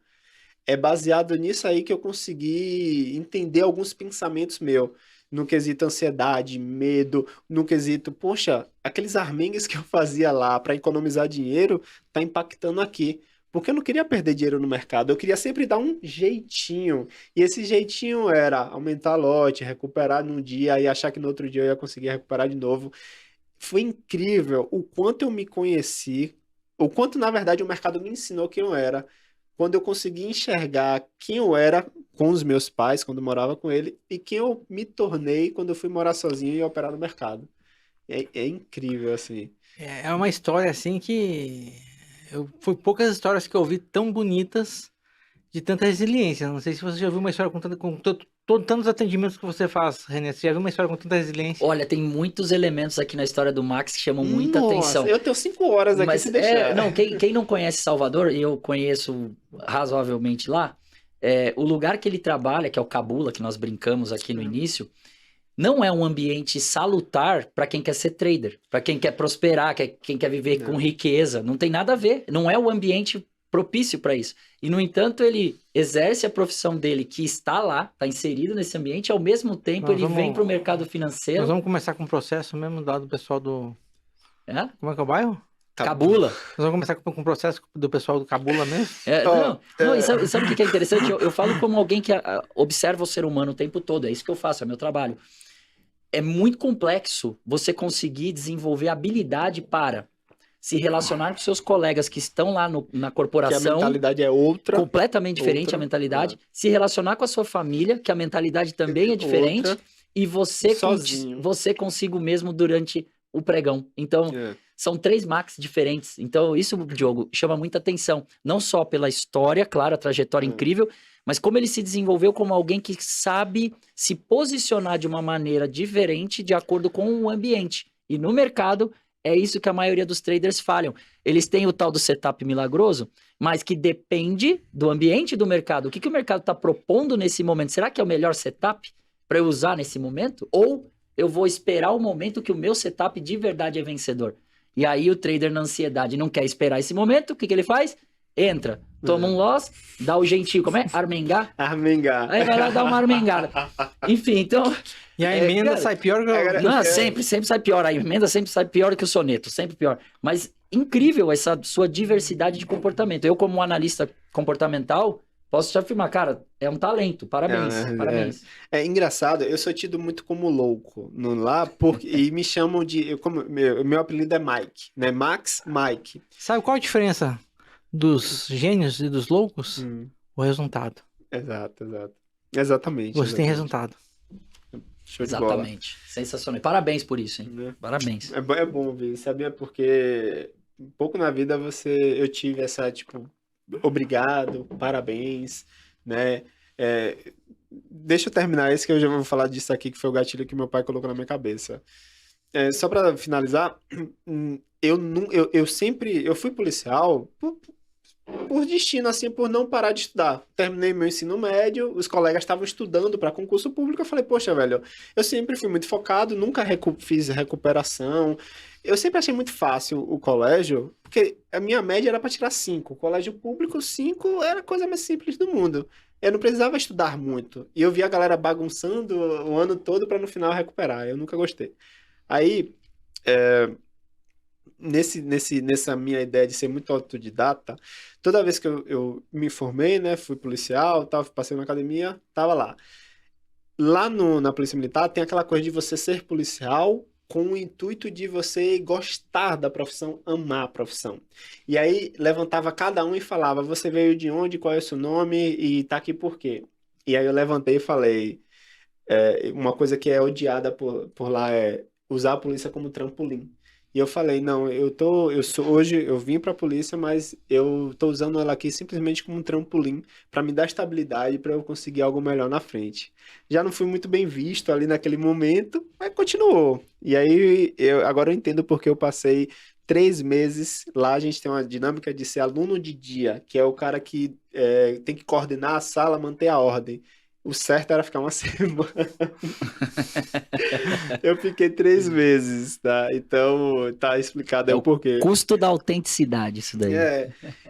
é baseado nisso aí que eu consegui entender alguns pensamentos meus. No quesito ansiedade, medo, no quesito, poxa, aqueles armengues que eu fazia lá para economizar dinheiro, tá impactando aqui. Porque eu não queria perder dinheiro no mercado, eu queria sempre dar um jeitinho. E esse jeitinho era aumentar lote, recuperar num dia e achar que no outro dia eu ia conseguir recuperar de novo. Foi incrível o quanto eu me conheci, o quanto, na verdade, o mercado me ensinou quem eu era. Quando eu consegui enxergar quem eu era com os meus pais, quando eu morava com ele, e quem eu me tornei quando eu fui morar sozinho e operar no mercado. É incrível, assim. É uma história assim que foi poucas histórias que eu ouvi tão bonitas de tanta resiliência. Não sei se você já viu uma história com tantos atendimentos que você faz, René. Você já viu uma história com tanta resiliência? Olha, tem muitos elementos aqui na história do Max que chamam muita atenção. Eu tenho 5 horas aqui Mas se deixar. não, quem não conhece Salvador, e eu conheço razoavelmente lá, o lugar que ele trabalha, que é o Cabula, que nós brincamos aqui no início, não é um ambiente salutar para quem quer ser trader, para quem quer prosperar, quem quer viver com riqueza. Não tem nada a ver. Não é o ambiente propício para isso. E, no entanto, ele exerce a profissão dele, que está lá, está inserido nesse ambiente, ao mesmo tempo vem para o mercado financeiro. Nós vamos começar com um processo mesmo dado do pessoal do... Como é que é o bairro? Cabula. Nós vamos começar com um processo do pessoal do Cabula mesmo? E sabe o que é interessante? Eu falo como alguém que observa o ser humano o tempo todo. É isso que eu faço, é meu trabalho. É muito complexo você conseguir desenvolver habilidade para se relacionar com seus colegas que estão lá na corporação. Que a mentalidade é outra. Completamente diferente a mentalidade. Se relacionar com a sua família, que a mentalidade também é diferente. Outra. E você consigo mesmo durante o pregão. Então, são 3 Max diferentes. Então, isso, Diogo, chama muita atenção. Não só pela história, claro, a trajetória incrível, mas como ele se desenvolveu como alguém que sabe se posicionar de uma maneira diferente de acordo com o ambiente. E no mercado, é isso que a maioria dos traders falham. Eles têm o tal do setup milagroso, mas que depende do ambiente do mercado. O que o mercado está propondo nesse momento? Será que é o melhor setup para eu usar nesse momento? Ou eu vou esperar o momento que o meu setup de verdade é vencedor? E aí o trader na ansiedade não quer esperar esse momento, o que ele faz? Entra, toma um loss, dá o jeitinho, como é? Armengar? Armengar. Aí vai lá dar uma armengada. Enfim, então... E a emenda sai pior que o... Não, sempre sai pior. A emenda sempre sai pior que o soneto, sempre pior. Mas incrível essa sua diversidade de comportamento. Eu, como analista comportamental, posso te afirmar, cara, é um talento. Parabéns, parabéns. É engraçado, eu sou tido muito como louco lá, e me chamam de... Meu apelido é Mike, né? Max, Mike. Sabe qual a diferença dos gênios e dos loucos? O resultado. Exatamente. Você tem resultado. Show de bola. Exatamente. Sensacional. Parabéns por isso, hein? Parabéns. É bom ver, sabia? Porque um pouco na vida eu tive essa, tipo, obrigado, parabéns, né? Deixa eu terminar esse que eu já vou falar disso aqui, que foi o gatilho que meu pai colocou na minha cabeça. Só para finalizar, eu fui policial por destino, assim, por não parar de estudar. Terminei meu ensino médio, os colegas estavam estudando para concurso público, eu falei, poxa, velho, eu sempre fui muito focado, nunca fiz recuperação, eu sempre achei muito fácil o colégio, porque a minha média era para tirar 5, o colégio público 5 era a coisa mais simples do mundo. Eu não precisava estudar muito, e eu via a galera bagunçando o ano todo para no final recuperar, eu nunca gostei. Aí, nessa minha ideia de ser muito autodidata, toda vez que eu me formei, né, fui policial, passei na academia, tava lá. Lá na Polícia Militar tem aquela coisa de você ser policial com o intuito de você gostar da profissão, amar a profissão. E aí levantava cada um e falava, você veio de onde, qual é o seu nome e tá aqui por quê? E aí eu levantei e falei, uma coisa que é odiada por lá é usar a polícia como trampolim. E eu falei, não, hoje eu vim pra polícia, mas eu tô usando ela aqui simplesmente como um trampolim para me dar estabilidade, para eu conseguir algo melhor na frente. Já não fui muito bem visto ali naquele momento, mas continuou. E aí, agora eu entendo porque eu passei 3 meses lá. A gente tem uma dinâmica de ser aluno de dia, que é o cara que tem que coordenar a sala, manter a ordem. O certo era ficar uma semana. Eu fiquei 3 meses, tá? Então, tá explicado aí o porquê. Custo da autenticidade, isso daí.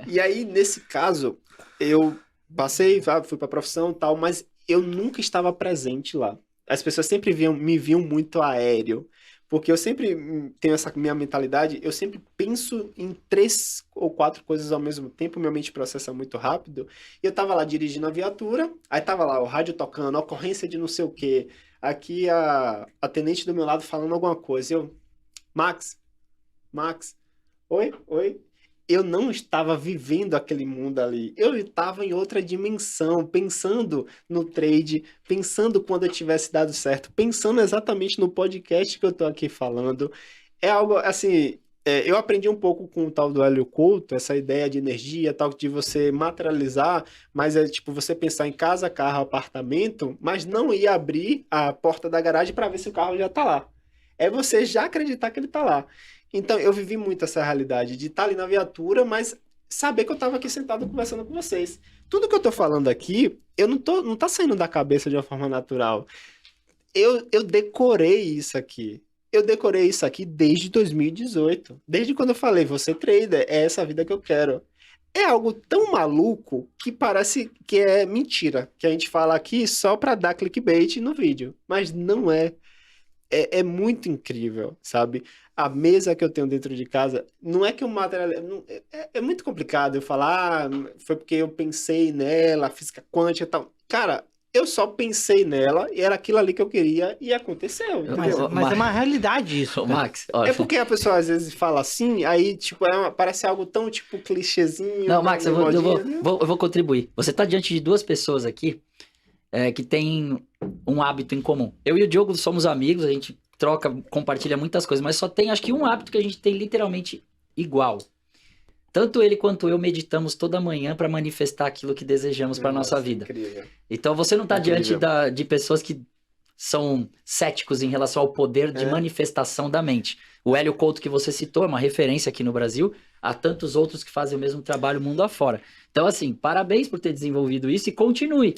E aí, nesse caso, eu Passei, fui pra profissão e tal, mas eu nunca estava presente lá. As pessoas sempre me viam muito aéreo, porque eu sempre tenho essa minha mentalidade, eu sempre penso em 3 ou 4 coisas ao mesmo tempo, minha mente processa muito rápido, e eu tava lá dirigindo a viatura, aí tava lá o rádio tocando, ocorrência de não sei o quê, aqui a tenente do meu lado falando alguma coisa, eu, Max, Max, oi, oi. Eu não estava vivendo aquele mundo ali. Eu estava em outra dimensão, pensando no trade, pensando quando eu tivesse dado certo, pensando exatamente no podcast que eu estou aqui falando. É algo assim. Eu aprendi um pouco com o tal do Hélio Couto, essa ideia de energia, tal, de você materializar, mas é tipo você pensar em casa, carro, apartamento, mas não ir abrir a porta da garagem para ver se o carro já está lá. É você já acreditar que ele está lá. Então, eu vivi muito essa realidade de estar ali na viatura, mas saber que eu estava aqui sentado conversando com vocês. Tudo que eu tô falando aqui, não tá saindo da cabeça de uma forma natural. Eu decorei isso aqui. Eu decorei isso aqui desde 2018. Desde quando eu falei, você trader, é essa vida que eu quero. É algo tão maluco que parece que é mentira, que a gente fala aqui só para dar clickbait no vídeo, mas não é. É muito incrível, sabe? A mesa que eu tenho dentro de casa, não é que o material... É muito complicado eu falar, foi porque eu pensei nela, física quântica e tal. Cara, eu só pensei nela e era aquilo ali que eu queria e aconteceu, entendeu? Mas é uma realidade isso, Ô, cara. Max, olha. É porque a pessoa às vezes fala assim, aí tipo, parece algo tão tipo clichêzinho. Não, Max, eu modinha, né? vou contribuir. Você tá diante de duas pessoas aqui que têm um hábito em comum. Eu e o Diogo somos amigos, a gente troca, compartilha muitas coisas, mas só tem acho que um hábito que a gente tem literalmente igual. Tanto ele quanto eu meditamos toda manhã para manifestar aquilo que desejamos para nossa vida. Incrível. Então você não tá diante de pessoas que são céticos em relação ao poder de manifestação da mente. O Hélio Couto que você citou é uma referência aqui no Brasil, há tantos outros que fazem o mesmo trabalho mundo afora. Então, assim, parabéns por ter desenvolvido isso e continue.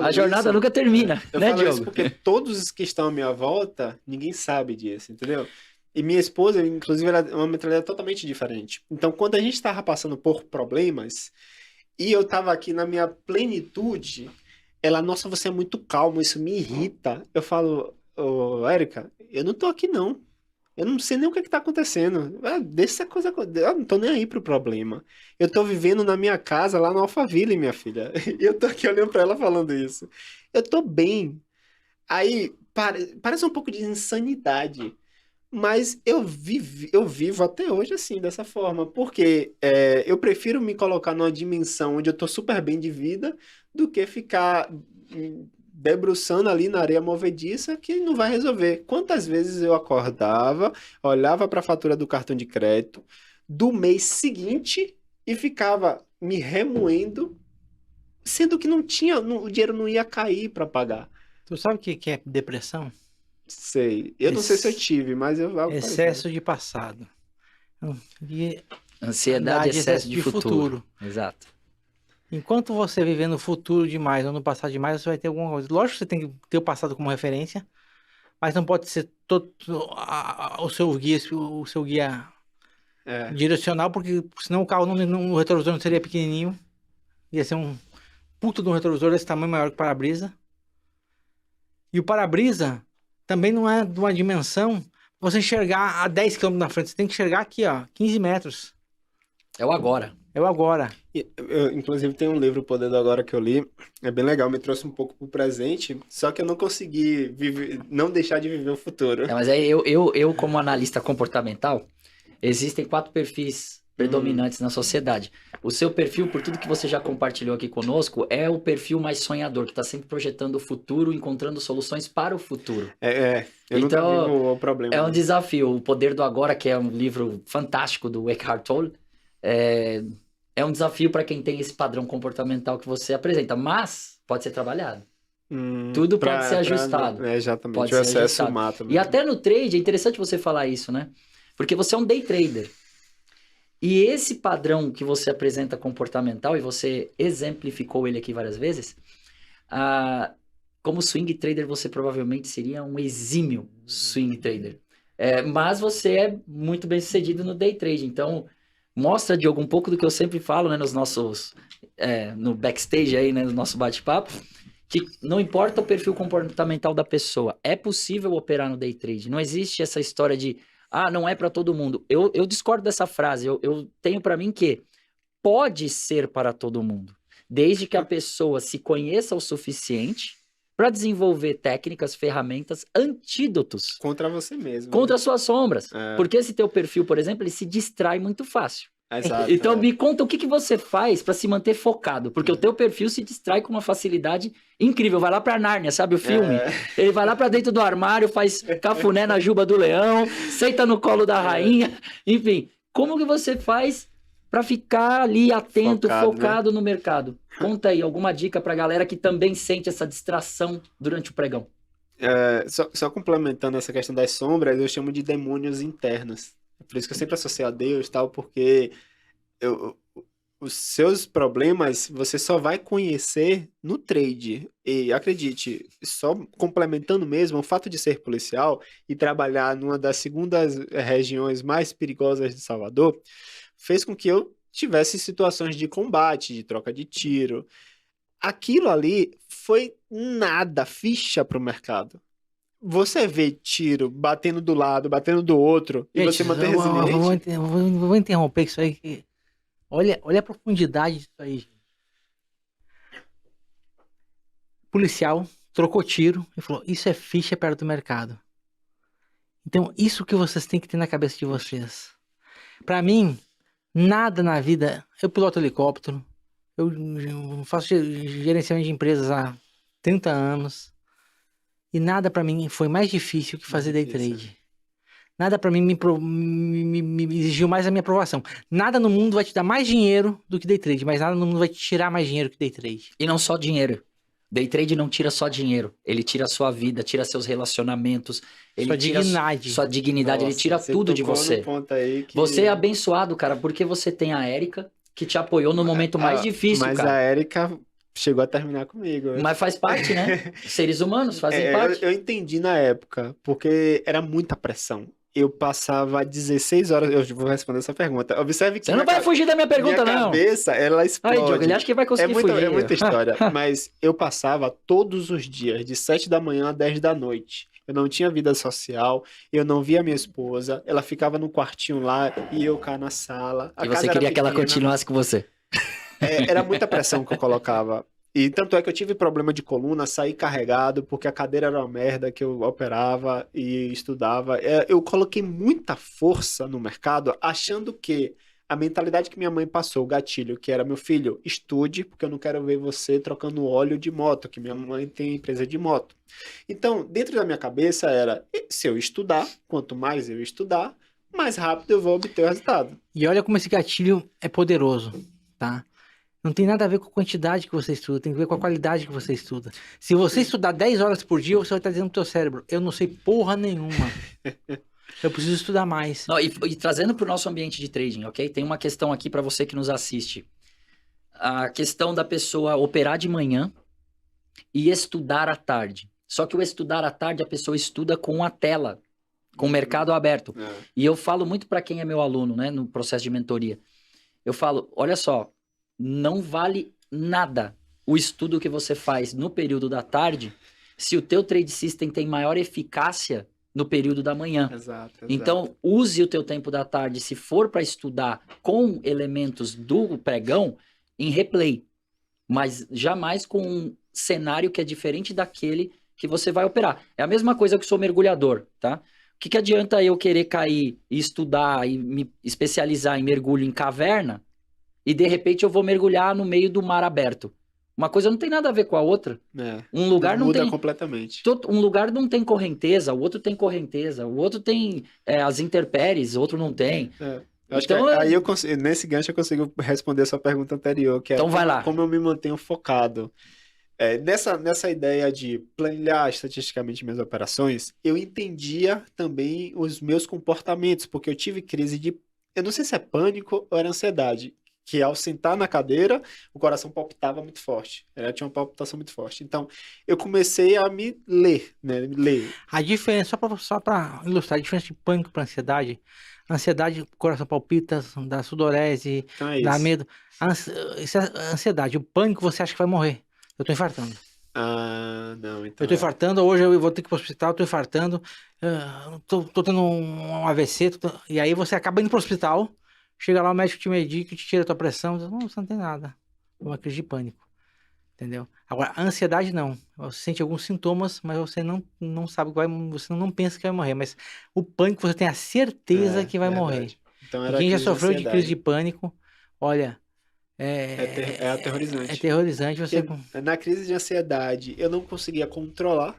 A jornada nunca termina, eu né, falo Diogo? isso porque todos os que estão à minha volta, ninguém sabe disso, entendeu? E minha esposa, inclusive, ela é uma mentalidade totalmente diferente. Então, quando a gente estava passando por problemas e eu estava aqui na minha plenitude, ela, nossa, você é muito calmo, isso me irrita. Eu falo, ô, Érica, eu não tô aqui não. Eu não sei nem o que está acontecendo. Deixa essa coisa. Eu não tô nem aí pro problema. Eu tô vivendo na minha casa lá no Alphaville, minha filha. E eu tô aqui olhando para ela falando isso. Eu tô bem. Aí parece um pouco de insanidade. Mas eu vivo até hoje assim, dessa forma. Porque eu prefiro me colocar numa dimensão onde eu tô super bem de vida do que ficar debruçando ali na areia movediça que não vai resolver. Quantas vezes eu acordava, olhava para a fatura do cartão de crédito do mês seguinte e ficava me remoendo, sendo que não tinha, o dinheiro não ia cair para pagar. Tu sabe o que é depressão? Sei. Eu não sei se eu tive, mas eu algo Excesso de passado. E Ansiedade, excesso de futuro. Exato. enquanto você viver no futuro demais ou no passado demais, você vai ter alguma coisa. Lógico que você tem que ter o passado como referência, mas não pode ser todo o seu guia direcional, porque senão o carro o retrovisor não seria pequenininho. Ia ser um puto de um retrovisor desse tamanho, maior que o para-brisa. E o para-brisa também não é de uma dimensão você enxergar a 10 km na frente. Você tem que enxergar aqui, ó, 15 metros. É o agora. É o agora. Inclusive tem um livro, O Poder do Agora, que eu li. É bem legal, me trouxe um pouco pro presente, só que eu não consegui não deixar de viver o futuro. Mas aí eu, como analista comportamental, existem 4 perfis predominantes na sociedade. O seu perfil, por tudo que você já compartilhou aqui conosco, é o perfil mais sonhador, que está sempre projetando o futuro, encontrando soluções para o futuro. Eu nunca vi o problema. É um desafio. O Poder do Agora, que é um livro fantástico do Eckhart Tolle, é um desafio para quem tem esse padrão comportamental que você apresenta, mas pode ser trabalhado. Tudo pode ser ajustado. Exatamente, pode o ser excesso ajustado. mata. E até no trade, é interessante você falar isso, né? Porque você é um day trader. E esse padrão que você apresenta comportamental, e você exemplificou ele aqui várias vezes, como swing trader você provavelmente seria um exímio swing trader. Mas você é muito bem sucedido no day trade. Então, mostra, Diogo, um pouco do que eu sempre falo, né, nos nossos, no backstage aí, né, no nosso bate-papo, que não importa o perfil comportamental da pessoa, é possível operar no day trade. Não existe essa história de, não é para todo mundo. Eu discordo dessa frase. Eu tenho para mim que pode ser para todo mundo, desde que a pessoa se conheça o suficiente para desenvolver técnicas, ferramentas, antídotos Contra você mesmo. contra né? as suas sombras. É. Porque esse teu perfil, por exemplo, ele se distrai muito fácil. Exato. Então me conta o que você faz para se manter focado, porque o teu perfil se distrai com uma facilidade incrível. Vai lá pra Nárnia, sabe o filme? Ele vai lá pra dentro do armário, faz cafuné na juba do leão, senta no colo da rainha, enfim. Como que você faz para ficar ali atento, focado no mercado? Conta aí alguma dica pra galera que também sente essa distração durante o pregão. Só complementando essa questão das sombras, eu chamo de demônios internos. Por isso que eu sempre associei a Deus, tal, porque os seus problemas você só vai conhecer no trade. E acredite, só complementando mesmo, o fato de ser policial e trabalhar numa das segundas regiões mais perigosas de Salvador, fez com que eu tivesse situações de combate, de troca de tiro. Aquilo ali foi nada, ficha para o mercado. Você vê tiro batendo do lado, batendo do outro, e você manter resiliente. Vou interromper isso aí. Olha a profundidade disso aí, gente. Policial trocou tiro e falou: isso é ficha perto do mercado. Então, isso que vocês têm que ter na cabeça de vocês. Pra mim, nada na vida. Eu piloto helicóptero, eu faço gerenciamento de empresas há 30 anos. E nada pra mim foi mais difícil que fazer day trade. Nada pra mim me exigiu mais a minha aprovação. Nada no mundo vai te dar mais dinheiro do que day trade, mas nada no mundo vai te tirar mais dinheiro que day trade. E não só dinheiro. Day trade não tira só dinheiro. Ele tira a sua vida, tira seus relacionamentos. Ele tira sua dignidade, ele tira tudo de você. Você é abençoado, cara, porque você tem a Érica, que te apoiou no momento mais difícil, mas cara. Mas a Érica chegou a terminar comigo. Mas faz parte, né? Seres humanos fazem parte. Eu entendi na época, porque era muita pressão. Eu passava 16 horas... Eu vou responder essa pergunta. Observe que... Você não vai fugir da minha pergunta, minha não. cabeça, ela explode. Aí, Diogo, ele acha que vai conseguir fugir. É muita história. Mas eu passava todos os dias, de 7 da manhã a 10 da noite. Eu não tinha vida social, eu não via minha esposa, ela ficava no quartinho lá e eu cá na sala. E você queria que ela continuasse com você. Era muita pressão que eu colocava. E tanto é que eu tive problema de coluna, saí carregado, porque a cadeira era uma merda que eu operava e estudava. Eu coloquei muita força no mercado, achando que a mentalidade que minha mãe passou, o gatilho, que era: meu filho, estude, porque eu não quero ver você trocando óleo de moto, que minha mãe tem empresa de moto. Então, dentro da minha cabeça era: se eu estudar, quanto mais eu estudar, mais rápido eu vou obter o resultado. E olha como esse gatilho é poderoso, tá? Não tem nada a ver com a quantidade que você estuda, tem a ver com a qualidade que você estuda. Se você estudar 10 horas por dia, você vai estar dizendo pro teu cérebro: eu não sei porra nenhuma. Eu preciso estudar mais. Não, e trazendo para o nosso ambiente de trading, ok? Tem uma questão aqui para você que nos assiste. A questão da pessoa operar de manhã e estudar à tarde. Só que o estudar à tarde, a pessoa estuda com a tela, com o mercado aberto. E eu falo muito para quem é meu aluno, né, no processo de mentoria. Eu falo: olha só, não vale nada o estudo que você faz no período da tarde se o teu trade system tem maior eficácia no período da manhã. Exato. Então, use o teu tempo da tarde, se for para estudar com elementos do pregão, em replay. Mas jamais com um cenário que é diferente daquele que você vai operar. É a mesma coisa que eu sou mergulhador, tá? O que adianta eu querer cair e estudar e me especializar em mergulho em caverna e de repente eu vou mergulhar no meio do mar aberto? Uma coisa não tem nada a ver com a outra. Um lugar não muda tem... completamente. Um lugar não tem correnteza, o outro tem correnteza, o outro tem as intempéries, o outro não tem. Eu acho que aí nesse gancho eu consigo responder a sua pergunta anterior, que é então vai lá. Como eu me mantenho focado. Nessa ideia de planilhar estatisticamente minhas operações, eu entendia também os meus comportamentos, porque eu tive crise de... Eu não sei se é pânico ou era ansiedade, que ao sentar na cadeira, o coração palpitava muito forte. Tinha uma palpitação muito forte. Então, eu comecei a me ler, né? A diferença, só para ilustrar, a diferença de pânico para ansiedade, Ansiedade, o coração palpita, dá sudorese, Então é dá isso. medo. Isso é ansiedade, o pânico, você acha que vai morrer. Eu tô infartando. Ah, não, então Eu tô infartando, hoje eu vou ter que ir pro hospital, tô infartando, tô tendo um AVC, e aí você acaba indo pro hospital, chega lá, o médico te medica, te tira a tua pressão, diz, não, você não tem nada. É uma crise de pânico. Entendeu? Agora, a ansiedade não. Você sente alguns sintomas, mas você não sabe que vai, você não pensa que vai morrer. Mas o pânico você tem a certeza que vai morrer. verdade. Então E era quem já crise de sofreu de crise de ansiedade. pânico, olha, É é aterrorizante. aterrorizante você. Porque na crise de ansiedade eu não conseguia controlar.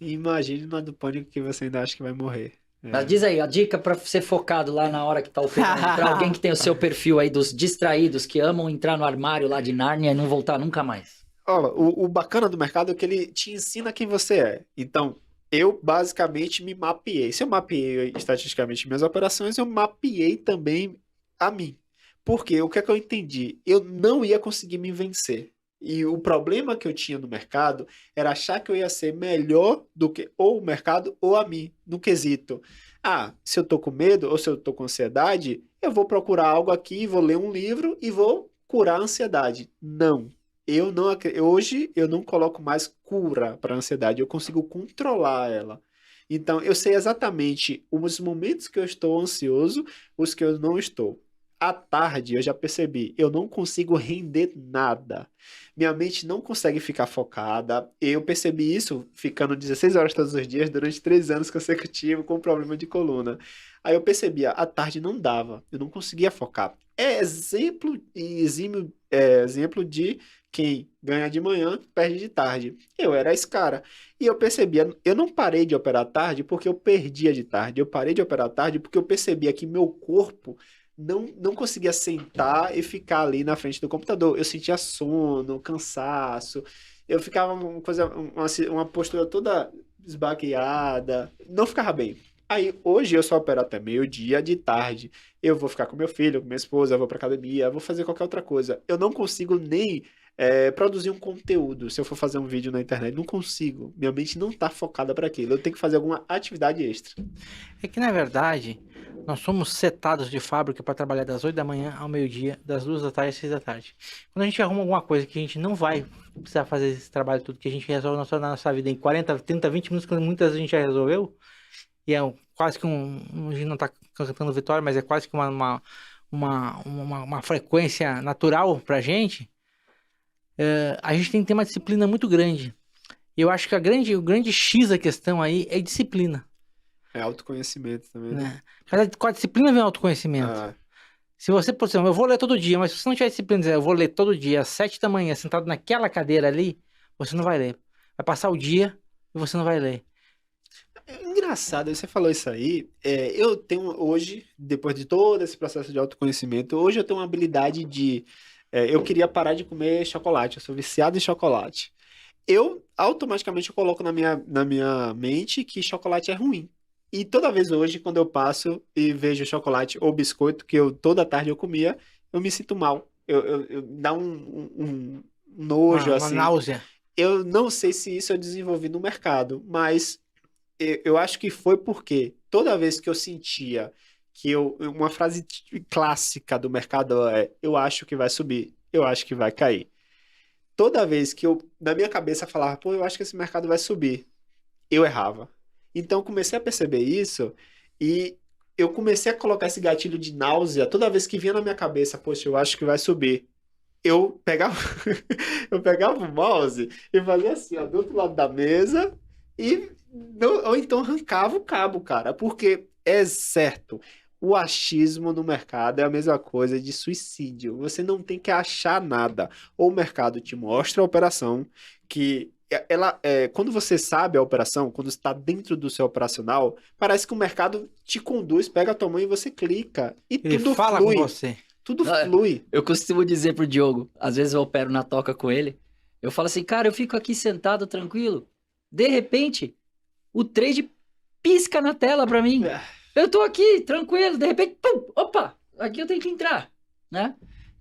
E imagine na do pânico que você ainda acha que vai morrer. Mas diz aí, a dica pra ser focado lá na hora que tá operando. Pra alguém que tem o seu perfil aí dos distraídos, que amam entrar no armário lá de Nárnia e não voltar nunca mais. Ó, o bacana do mercado é que ele te ensina quem você é. Então, eu basicamente me mapeei. Se eu mapeei estatisticamente minhas operações, eu mapeei também a mim. Porque o que é que eu entendi? Eu não ia conseguir me vencer. E o problema que eu tinha no mercado era achar que eu ia ser melhor do que ou o mercado ou a mim, no quesito. Ah, se eu tô com medo ou se eu tô com ansiedade, eu vou procurar algo aqui, vou ler um livro e vou curar a ansiedade. Não. Hoje eu não coloco mais cura para a ansiedade, eu consigo controlar ela. Então eu sei exatamente os momentos que eu estou ansioso, os que eu não estou. À tarde eu já percebi, eu não consigo render nada. Minha mente não consegue ficar focada. Eu percebi isso ficando 16 horas todos os dias durante 3 anos consecutivos com problema de coluna. Aí eu percebia, à tarde não dava, eu não conseguia focar. É exemplo e exemplo de quem ganha de manhã perde de tarde. Eu era esse cara. E eu percebia, eu não parei de operar tarde porque eu perdia de tarde. Eu parei de operar tarde porque eu percebia que meu corpo não conseguia sentar e ficar ali na frente do computador. Eu sentia sono, cansaço. Eu ficava uma postura toda esbaqueada. Não ficava bem. Aí, hoje eu só opero até meio-dia de tarde. Eu vou ficar com meu filho, com minha esposa, eu vou pra academia, eu vou fazer qualquer outra coisa. Eu não consigo nem produzir um conteúdo. Se eu for fazer um vídeo na internet, não consigo. Minha mente não tá focada para aquilo. Eu tenho que fazer alguma atividade extra. É que, na verdade, nós somos setados de fábrica para trabalhar das 8 da manhã ao meio-dia, das 2 da tarde às 6 da tarde. Quando a gente arruma alguma coisa que a gente não vai precisar fazer esse trabalho tudo, que a gente resolve na nossa vida em 40, 30, 20 minutos, quando muitas vezes a gente já resolveu, e é quase que a gente não está cantando vitória, mas é quase que uma frequência natural pra gente, a gente tem que ter uma disciplina muito grande. E eu acho que o grande X da questão aí é disciplina. É autoconhecimento também, né? Com a disciplina vem o autoconhecimento. Ah, Se você, por exemplo, eu vou ler todo dia, mas se você não tiver disciplina, dizer, eu vou ler todo dia às 7 da manhã, sentado naquela cadeira ali, você não vai ler. Vai passar o dia e você não vai ler. é engraçado, você falou isso aí. Eu tenho hoje, depois de todo esse processo de autoconhecimento, hoje eu tenho uma habilidade de. Eu queria parar de comer chocolate, eu sou viciado em chocolate. Eu automaticamente coloco na minha mente que chocolate é ruim. E toda vez hoje, quando eu passo e vejo chocolate ou biscoito, que toda tarde eu comia, eu me sinto mal. Dá um nojo, Uma assim. náusea. Eu não sei se isso eu desenvolvi no mercado, mas eu acho que foi porque toda vez que eu sentia uma frase clássica do mercado eu acho que vai subir, eu acho que vai cair. Toda vez que na minha cabeça, falava, pô, eu acho que esse mercado vai subir, eu errava. Então, eu comecei a perceber isso e eu comecei a colocar esse gatilho de náusea toda vez que vinha na minha cabeça, poxa, eu acho que vai subir. Eu pegava, eu pegava o mouse e fazia assim, ó, do outro lado da mesa ou então arrancava o cabo, cara, porque é certo. O achismo no mercado é a mesma coisa de suicídio. Você não tem que achar nada. Ou o mercado te mostra a operação, que quando você sabe a operação, quando está dentro do seu operacional, parece que o mercado te conduz, pega a tua mão e você clica. E Ele tudo fala flui. com você. Tudo flui. Eu costumo dizer pro Diogo, às vezes eu opero na toca com ele, eu falo assim, cara, eu fico aqui sentado tranquilo, de repente, o trade pisca na tela pra mim. Eu tô aqui, tranquilo, de repente, pum, opa, aqui eu tenho que entrar, né?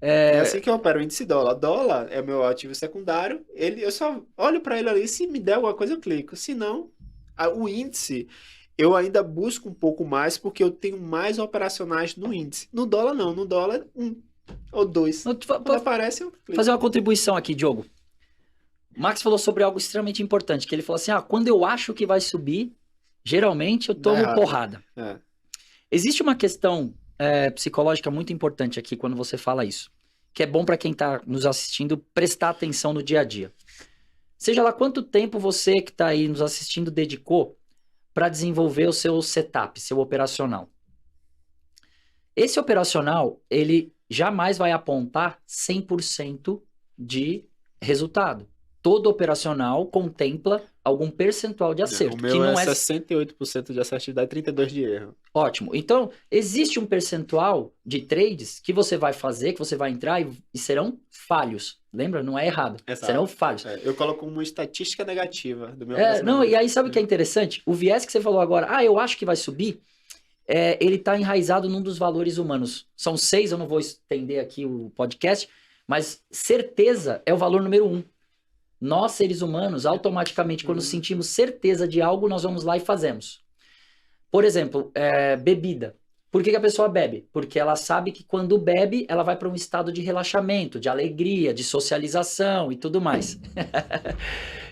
É assim que eu opero o índice dólar. Dólar é meu ativo secundário. Eu só olho para ele ali. Se me der alguma coisa, eu clico. Se não, o índice, eu ainda busco um pouco mais porque eu tenho mais operacionais no índice. No dólar não, no dólar 1 ou 2. Quando aparece, eu clico. Fazer uma contribuição aqui, Diogo. O Max falou sobre algo extremamente importante, que ele falou assim, quando eu acho que vai subir, geralmente eu tomo porrada. Existe uma questão psicológica muito importante aqui quando você fala isso, que é bom para quem está nos assistindo prestar atenção no dia a dia. Seja lá quanto tempo você que está aí nos assistindo dedicou para desenvolver o seu setup, seu operacional. Esse operacional, ele jamais vai apontar 100% de resultado. Todo operacional contempla algum percentual de acerto. O meu que não é 68% de assertividade e 32% de erro. Ótimo. Então, existe um percentual de trades que você vai fazer, que você vai entrar e serão falhos. Lembra? Não é errado. Exato. Serão falhos. Eu coloco uma estatística negativa do meu não, e aí sabe o que é interessante? O viés que você falou agora, eu acho que vai subir, ele está enraizado num dos valores humanos. São 6, eu não vou estender aqui o podcast, mas certeza é o valor número 1. Nós, seres humanos, automaticamente, quando sentimos certeza de algo, nós vamos lá e fazemos. Por exemplo, bebida. Por que a pessoa bebe? Porque ela sabe que quando bebe, ela vai para um estado de relaxamento, de alegria, de socialização e tudo mais.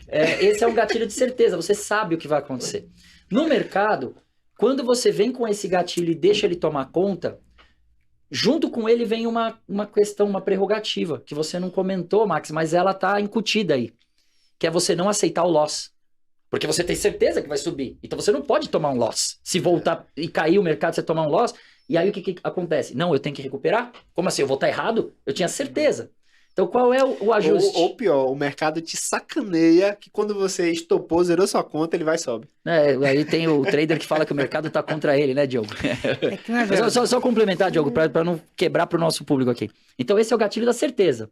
Esse é um gatilho de certeza, você sabe o que vai acontecer. No mercado, quando você vem com esse gatilho e deixa ele tomar conta, junto com ele vem uma questão, uma prerrogativa, que você não comentou, Max, mas ela está incutida aí, que é você não aceitar o loss. Porque você tem certeza que vai subir. Então você não pode tomar um loss. Se voltar e cair o mercado, você tomar um loss, e aí o que acontece? Não, eu tenho que recuperar? Como assim? Eu vou estar errado? Eu tinha certeza. Então qual é o ajuste? Ou pior, o mercado te sacaneia que quando você estopou, zerou sua conta, ele vai e sobe. Aí tem o trader que fala que o mercado está contra ele, né, Diogo? Só complementar, Diogo, para não quebrar para o nosso público aqui. Então esse é o gatilho da certeza.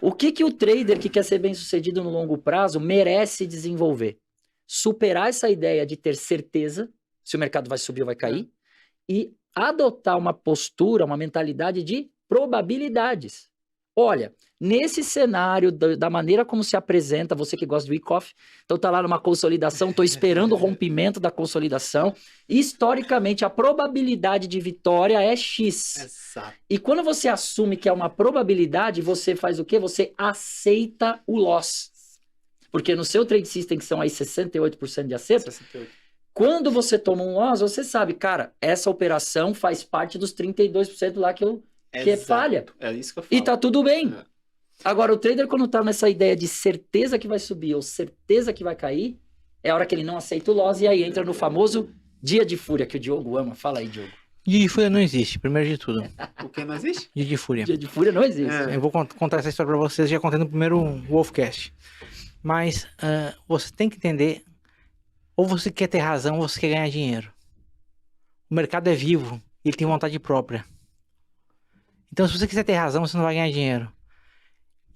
O que o trader que quer ser bem sucedido no longo prazo merece desenvolver? Superar essa ideia de ter certeza se o mercado vai subir ou vai cair e adotar uma postura, uma mentalidade de probabilidades. Olha, nesse cenário, da maneira como se apresenta, você que gosta do Wyckoff, então tá lá numa consolidação, tô esperando o rompimento da consolidação. Historicamente, a probabilidade de vitória é X. Exato. E quando você assume que é uma probabilidade, você faz o quê? Você aceita o loss. Porque no seu trade system, que são aí 68% de acerto, 68%. Quando você toma um loss, você sabe, cara, essa operação faz parte dos 32% lá que é falha. É isso que eu falo. E tá tudo bem. Agora, o trader, quando tá nessa ideia de certeza que vai subir ou certeza que vai cair, é a hora que ele não aceita o loss e aí entra no famoso dia de fúria, que o Diogo ama. Fala aí, Diogo. Dia de fúria não existe, primeiro de tudo. O que não existe? Dia de fúria. Dia de fúria não existe. Eu vou contar essa história pra vocês, já contei no primeiro Wolfcast. Mas você tem que entender, ou você quer ter razão, ou você quer ganhar dinheiro. O mercado é vivo, ele tem vontade própria. Então, se você quiser ter razão, você não vai ganhar dinheiro.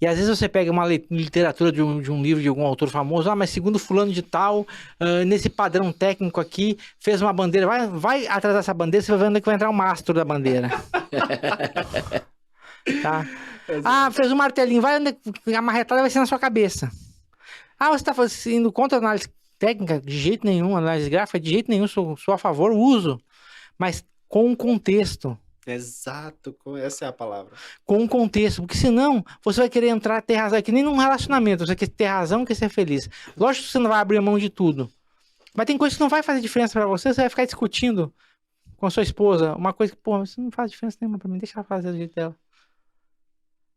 E às vezes você pega uma literatura de um livro de algum autor famoso, mas segundo fulano de tal, nesse padrão técnico aqui, fez uma bandeira, vai atrás dessa bandeira, você vai ver onde é que vai entrar o mastro da bandeira. Tá? Fez um martelinho, vai onde a marretada vai ser na sua cabeça. Você está indo contra a análise técnica? De jeito nenhum, análise gráfica, de jeito nenhum, sou a favor, uso. Mas com um contexto. Exato, essa é a palavra. Com um contexto, porque senão você vai querer entrar, ter razão, é que nem num relacionamento, você quer ter razão, quer ser feliz. Lógico que você não vai abrir mão de tudo. Mas tem coisa que não vai fazer diferença pra você vai ficar discutindo com a sua esposa, uma coisa que, isso não faz diferença nenhuma pra mim, deixa ela fazer do jeito dela.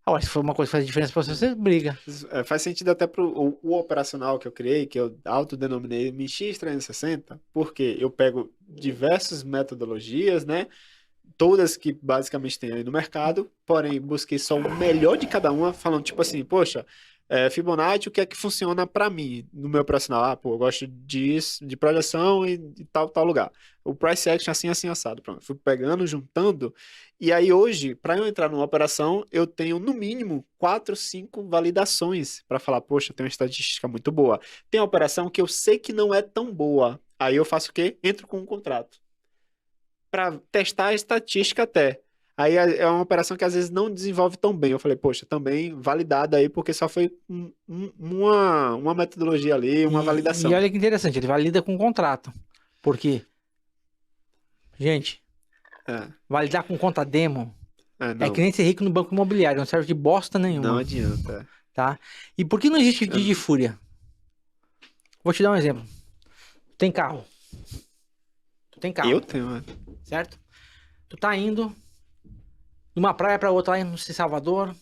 Agora, se for uma coisa que faz diferença pra você briga. Faz sentido até pro o operacional que eu criei, que eu autodenominei MX360, porque eu pego diversas metodologias, né? Todas que basicamente tem aí no mercado, porém busquei só o melhor de cada uma, falando tipo assim, poxa, Fibonacci, o que é que funciona para mim no meu operacional? Eu gosto de projeção e tal lugar. O price action assim, assado. Pronto. Fui pegando, juntando, e aí hoje, para eu entrar numa operação, eu tenho no mínimo 4, 5 validações para falar, poxa, tem uma estatística muito boa. Tem uma operação que eu sei que não é tão boa, aí eu faço o quê? Entro com um contrato. Para testar a estatística até. Aí é uma operação que às vezes não desenvolve tão bem. Eu falei, poxa, também validada aí, porque só foi uma metodologia ali, uma validação. E olha que interessante, ele valida com um contrato. Porque, gente, É. validar com conta demo Não, é que nem ser rico no banco imobiliário, não serve de bosta nenhuma. não adianta. Tá? E por que não existe dia de fúria? Vou te dar um exemplo. Tem carro. Tu tem carro. Eu tenho, Certo? Tu tá indo de uma praia pra outra lá em Salvador.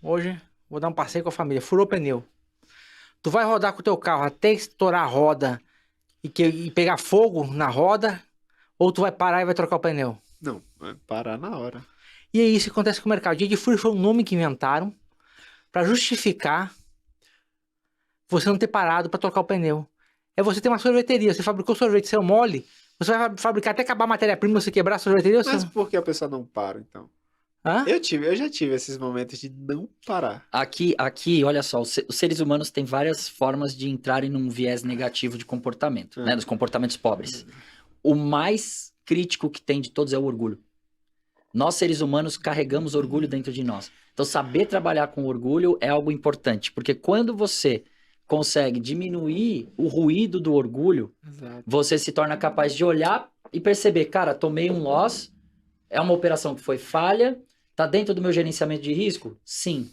Hoje, vou dar um passeio com a família. Furou o pneu. Tu vai rodar com o teu carro até estourar a roda e pegar fogo na roda, ou tu vai parar e vai trocar o pneu? Não, vai parar na hora. E é isso que acontece com o mercado. Dia de fúria foi um nome que inventaram pra justificar você não ter parado pra trocar o pneu. É você ter uma sorveteria, você fabricou sorvete, seu mole, você vai fabricar até acabar a matéria-prima, você quebrar a sorveteria. Mas por que a pessoa não para, então? Hã? Eu já tive esses momentos de não parar. Aqui, olha só, os seres humanos têm várias formas de entrarem num viés negativo de comportamento, né? Dos comportamentos pobres. O mais crítico que tem de todos é o orgulho. Nós, seres humanos, carregamos orgulho dentro de nós. Então, saber trabalhar com orgulho é algo importante, porque quando você consegue diminuir o ruído do orgulho, Exato. você se torna capaz de olhar e perceber, cara, tomei um loss, é uma operação que foi falha, tá dentro do meu gerenciamento de risco? Sim.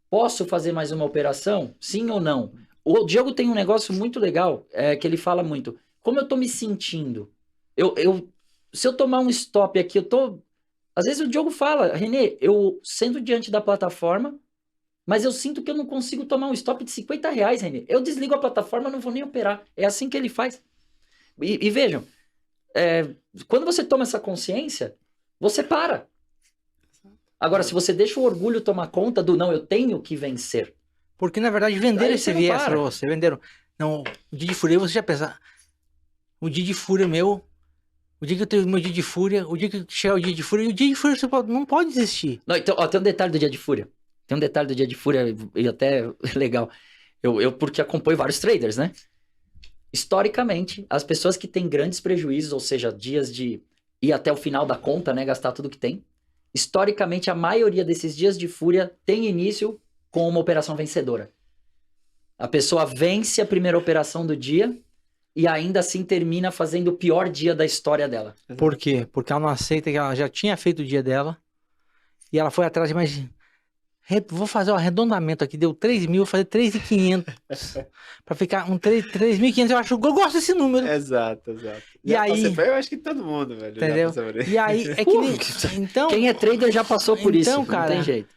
Posso fazer mais uma operação? Sim ou não? O Diogo tem um negócio muito legal, que ele fala muito. Como eu tô me sentindo? Se eu tomar um stop aqui, às vezes o Diogo fala, Renê, eu sento diante da plataforma, mas eu sinto que eu não consigo tomar um stop de R$50, Renê. Eu desligo a plataforma, não vou nem operar. É assim que ele faz. E vejam, quando você toma essa consciência, você para. Agora, se você deixa o orgulho tomar conta do não, eu tenho que vencer. Porque, na verdade, venderam Aí esse você não viés para. pra você. Venderam. Não, o dia de fúria, você já pensa. O dia de fúria meu. O dia que eu tenho meu dia de fúria. O dia que chegar o dia de fúria. E o dia de fúria você não pode existir. Não, então, ó, tem um detalhe do dia de fúria. Tem um detalhe do dia de fúria e até legal. Eu porque acompanho vários traders, né? Historicamente, as pessoas que têm grandes prejuízos, ou seja, dias de ir até o final da conta, né? Gastar tudo que tem. Historicamente, a maioria desses dias de fúria tem início com uma operação vencedora. A pessoa vence a primeira operação do dia e ainda assim termina fazendo o pior dia da história dela. Por quê? Porque ela não aceita que ela já tinha feito o dia dela. E ela foi atrás de mais. Vou fazer um arredondamento aqui. Deu 3 mil, vou fazer 3.500. Pra ficar um 3.500. Eu gosto desse número. Exato. E Já aí- passei por- eu acho que todo mundo, velho. já Entendeu? passou por isso. E aí, é que nem. Então. Quem é trader já passou por isso, Então, cara, não tem jeito.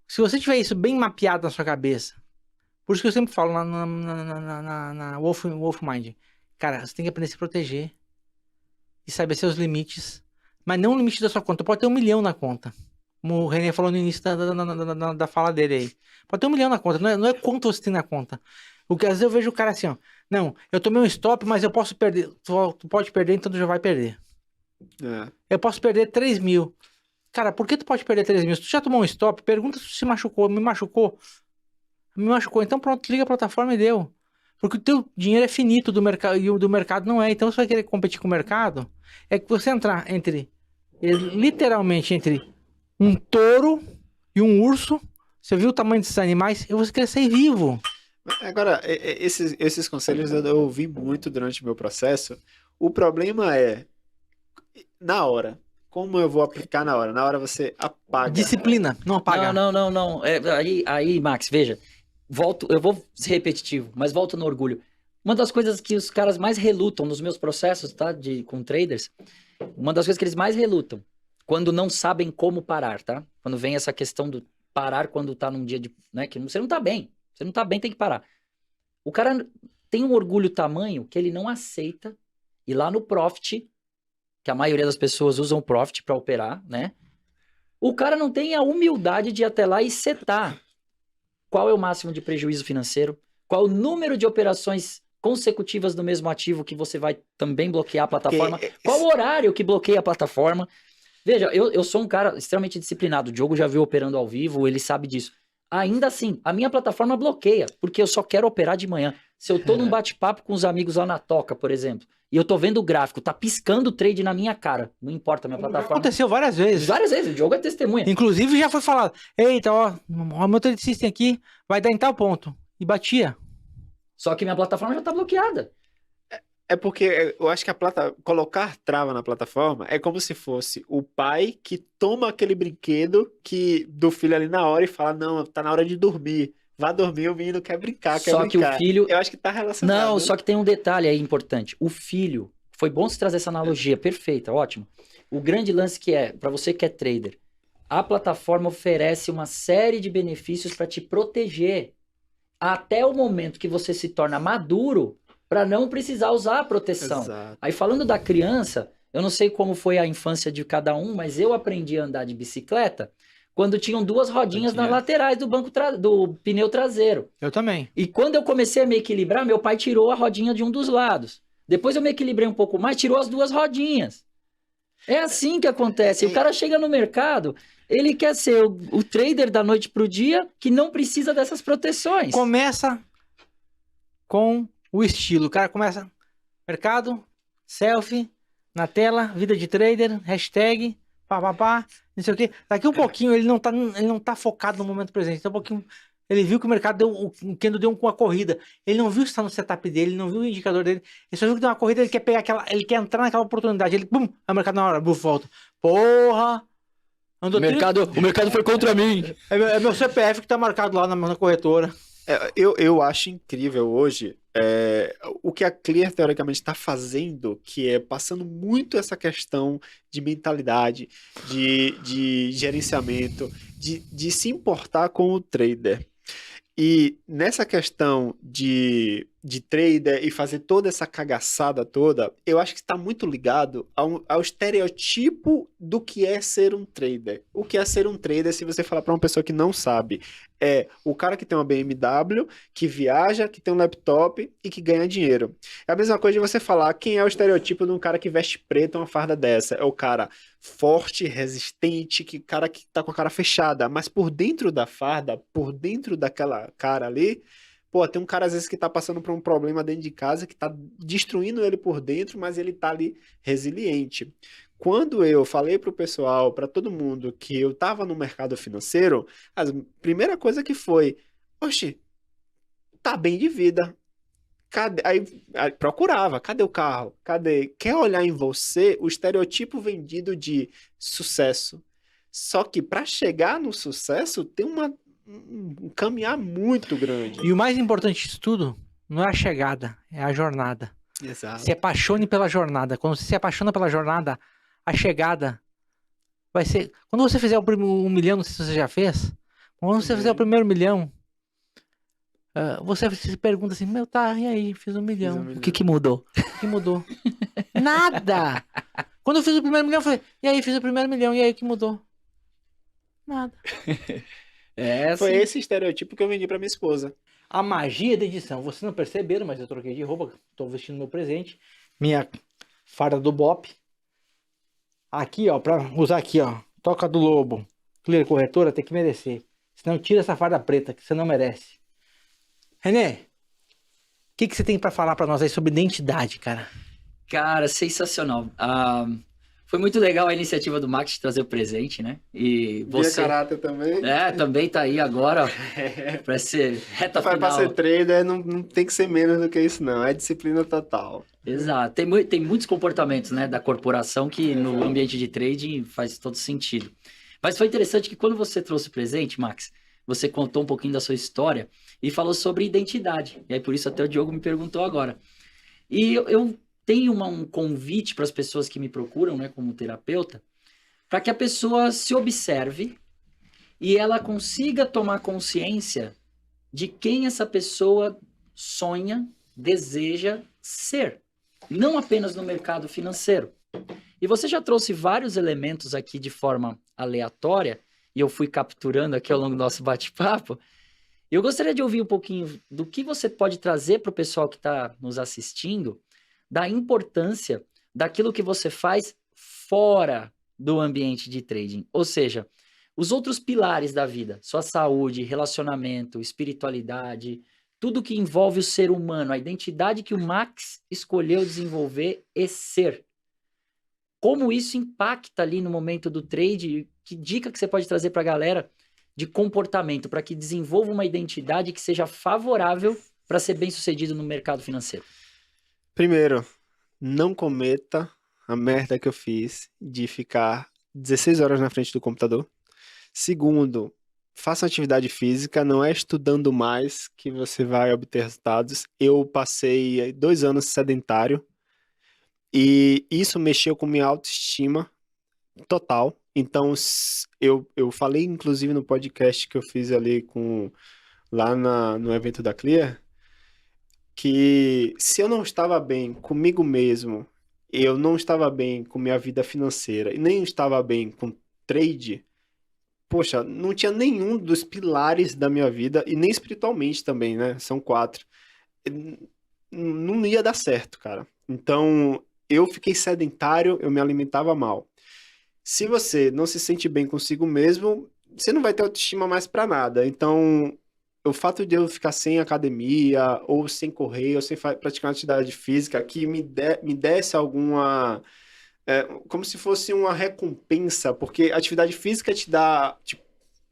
Se você tiver isso bem mapeado na sua cabeça, por isso que eu sempre falo na Wolf Mind, cara, você tem que aprender a se proteger e saber seus limites, mas não o limite da sua conta. Pode ter 1 milhão na conta, como o René falou no início da fala dele aí. Pode ter 1 milhão na conta, não é quanto você tem na conta. O que às vezes eu vejo o cara assim, ó, não, eu tomei um stop, mas eu posso perder. Tu pode perder, então tu já vai perder. É. Eu posso perder 3 mil. Cara, por que tu pode perder 3 mil? Se tu já tomou um stop, pergunta se tu se machucou. Me machucou? Me machucou. Então pronto, liga a plataforma e deu. Porque o teu dinheiro é finito do mercado e o do mercado não é. Então você vai querer competir com o mercado. É que você entrar literalmente entre um touro e um urso. Você viu o tamanho desses animais? E você quer sair vivo. Agora, esses conselhos eu ouvi muito durante o meu processo. O problema é, na hora, como eu vou aplicar na hora? Na hora você apaga. Disciplina, não apagar. Não. Aí, Max, veja. Eu vou ser repetitivo, mas volto no orgulho. Uma das coisas que os caras mais relutam nos meus processos, tá? Com traders, uma das coisas que eles mais relutam, quando não sabem como parar, tá? Quando vem essa questão do parar quando tá num dia de... né? Que você não tá bem. Você não tá bem, tem que parar. O cara tem um orgulho tamanho que ele não aceita ir lá no Profit, que a maioria das pessoas usam o Profit para operar, né? O cara não tem a humildade de ir até lá e setar qual é o máximo de prejuízo financeiro, qual o número de operações consecutivas do mesmo ativo que você vai também bloquear a plataforma, qual o horário que bloqueia a plataforma. Veja, eu sou um cara extremamente disciplinado, o Diogo já viu operando ao vivo, ele sabe disso. Ainda assim, a minha plataforma bloqueia, porque eu só quero operar de manhã. Se eu tô num bate-papo com os amigos lá na Toca, por exemplo, e eu tô vendo o gráfico, tá piscando o trade na minha cara, não importa, minha plataforma... Aconteceu várias vezes. Várias vezes, o Diogo é testemunha. Inclusive já foi falado, eita, ó, o meu trade system aqui vai dar em tal ponto. E batia. Só que minha plataforma já tá bloqueada. É porque eu acho que colocar trava na plataforma é como se fosse o pai que toma aquele brinquedo do filho ali na hora e fala, não, tá na hora de dormir. Vá dormir, o menino quer brincar, quer Só que o brincar. filho... Eu acho que tá relacionado. Não, né? só que tem um detalhe aí importante. O filho, foi bom você trazer essa analogia, perfeita, ótimo. O grande lance que é, para você que é trader, a plataforma oferece uma série de benefícios para te proteger até o momento que você se torna maduro para não precisar usar a proteção. Exato. Aí falando da criança, eu não sei como foi a infância de cada um, mas eu aprendi a andar de bicicleta quando tinham duas rodinhas nas laterais do banco do pneu traseiro. Eu também. E quando eu comecei a me equilibrar, meu pai tirou a rodinha de um dos lados. Depois eu me equilibrei um pouco mais, tirou as duas rodinhas. É assim que acontece. O cara chega no mercado, ele quer ser o trader da noite pro dia que não precisa dessas proteções. Começa com o estilo. O cara começa mercado, selfie, na tela, vida de trader, hashtag, papapá, não sei o quê. Daqui um pouquinho ele não tá focado no momento presente. Então um pouquinho ele viu que o mercado o Kendo deu uma corrida. Ele não viu se está no setup dele, ele não viu o indicador dele. Ele só viu que deu uma corrida, ele quer pegar ele quer entrar naquela oportunidade. Ele, bum, aí o mercado na hora, buf, volta. Porra! Andou O mercado foi contra mim. É meu CPF que tá marcado lá na corretora. Eu acho incrível hoje o que a Clear teoricamente está fazendo, que é passando muito essa questão de mentalidade, de gerenciamento, de se importar com o trader. E nessa questão de trader e fazer toda essa cagaçada toda, eu acho que está muito ligado ao estereotipo do que é ser um trader. O que é ser um trader, se você falar para uma pessoa que não sabe, é o cara que tem uma BMW, que viaja, que tem um laptop e que ganha dinheiro. É a mesma coisa de você falar quem é o estereotipo de um cara que veste preto uma farda dessa. É o cara forte, resistente, cara que tá com a cara fechada, mas por dentro da farda, por dentro daquela cara ali, pô, tem um cara às vezes que tá passando por um problema dentro de casa, que tá destruindo ele por dentro, mas ele tá ali resiliente. Quando eu falei pro pessoal, para todo mundo, que eu tava no mercado financeiro, a primeira coisa que foi, oxe, tá bem de vida. Aí procurava, cadê o carro? Cadê? Quer olhar em você o estereotipo vendido de sucesso. Só que para chegar no sucesso tem um caminhar muito grande. E o mais importante disso tudo não é a chegada, é a jornada. Exato. Se apaixone pela jornada. Quando você se apaixona pela jornada, a chegada vai ser... Quando você fizer o primeiro 1 milhão, não sei se você já fez, quando você fizer o primeiro 1 milhão, você se pergunta assim, meu, tá, e aí, fiz 1 milhão. O que mudou? O que mudou? Nada! Quando eu fiz o primeiro 1 milhão, eu falei, e aí, fiz o primeiro 1 milhão, e aí, o que mudou? Nada. Foi esse estereotipo que eu vendi pra minha esposa. A magia da edição. Vocês não perceberam, mas eu troquei de roupa, tô vestindo meu presente. Minha farda do Bop. Aqui, ó, pra usar aqui, ó. Toca do Lobo. Clear Corretora, tem que merecer. Senão tira essa farda preta, que você não merece. René, o que você tem pra falar pra nós aí sobre identidade, cara? Cara, sensacional. Foi muito legal a iniciativa do Max de trazer o presente, né? E você... caráter também. Também tá aí agora, pra ser reta final. Pra ser trader, não tem que ser menos do que isso, não. É disciplina total. Exato. Tem muitos comportamentos, né, da corporação que no ambiente de trading faz todo sentido. Mas foi interessante que quando você trouxe o presente, Max, você contou um pouquinho da sua história e falou sobre identidade. E aí por isso até o Diogo me perguntou agora. E eu tenho um convite para as pessoas que me procuram, né, como terapeuta, para que a pessoa se observe e ela consiga tomar consciência de quem essa pessoa sonha, deseja ser. Não apenas no mercado financeiro. E você já trouxe vários elementos aqui de forma aleatória, e eu fui capturando aqui ao longo do nosso bate-papo. Eu gostaria de ouvir um pouquinho do que você pode trazer para o pessoal que está nos assistindo, da importância daquilo que você faz fora do ambiente de trading. Ou seja, os outros pilares da vida, sua saúde, relacionamento, espiritualidade, tudo que envolve o ser humano, a identidade que o Max escolheu desenvolver e ser. Como isso impacta ali no momento do trade? Que dica que você pode trazer para a galera de comportamento, para que desenvolva uma identidade que seja favorável para ser bem sucedido no mercado financeiro? Primeiro, não cometa a merda que eu fiz de ficar 16 horas na frente do computador. Segundo, faça atividade física, não é estudando mais que você vai obter resultados. Eu passei 2 anos sedentário e isso mexeu com minha autoestima total. Então, eu falei, inclusive, no podcast que eu fiz ali no evento da Clear, que se eu não estava bem comigo mesmo, eu não estava bem com minha vida financeira e nem estava bem com trade, poxa, não tinha nenhum dos pilares da minha vida, e nem espiritualmente também, né? São 4. Não ia dar certo, cara. Então, eu fiquei sedentário, eu me alimentava mal. Se você não se sente bem consigo mesmo, você não vai ter autoestima mais pra nada. Então, o fato de eu ficar sem academia, ou sem correr, ou sem praticar atividade física, que me desse alguma... como se fosse uma recompensa, porque a atividade física te dá, tipo,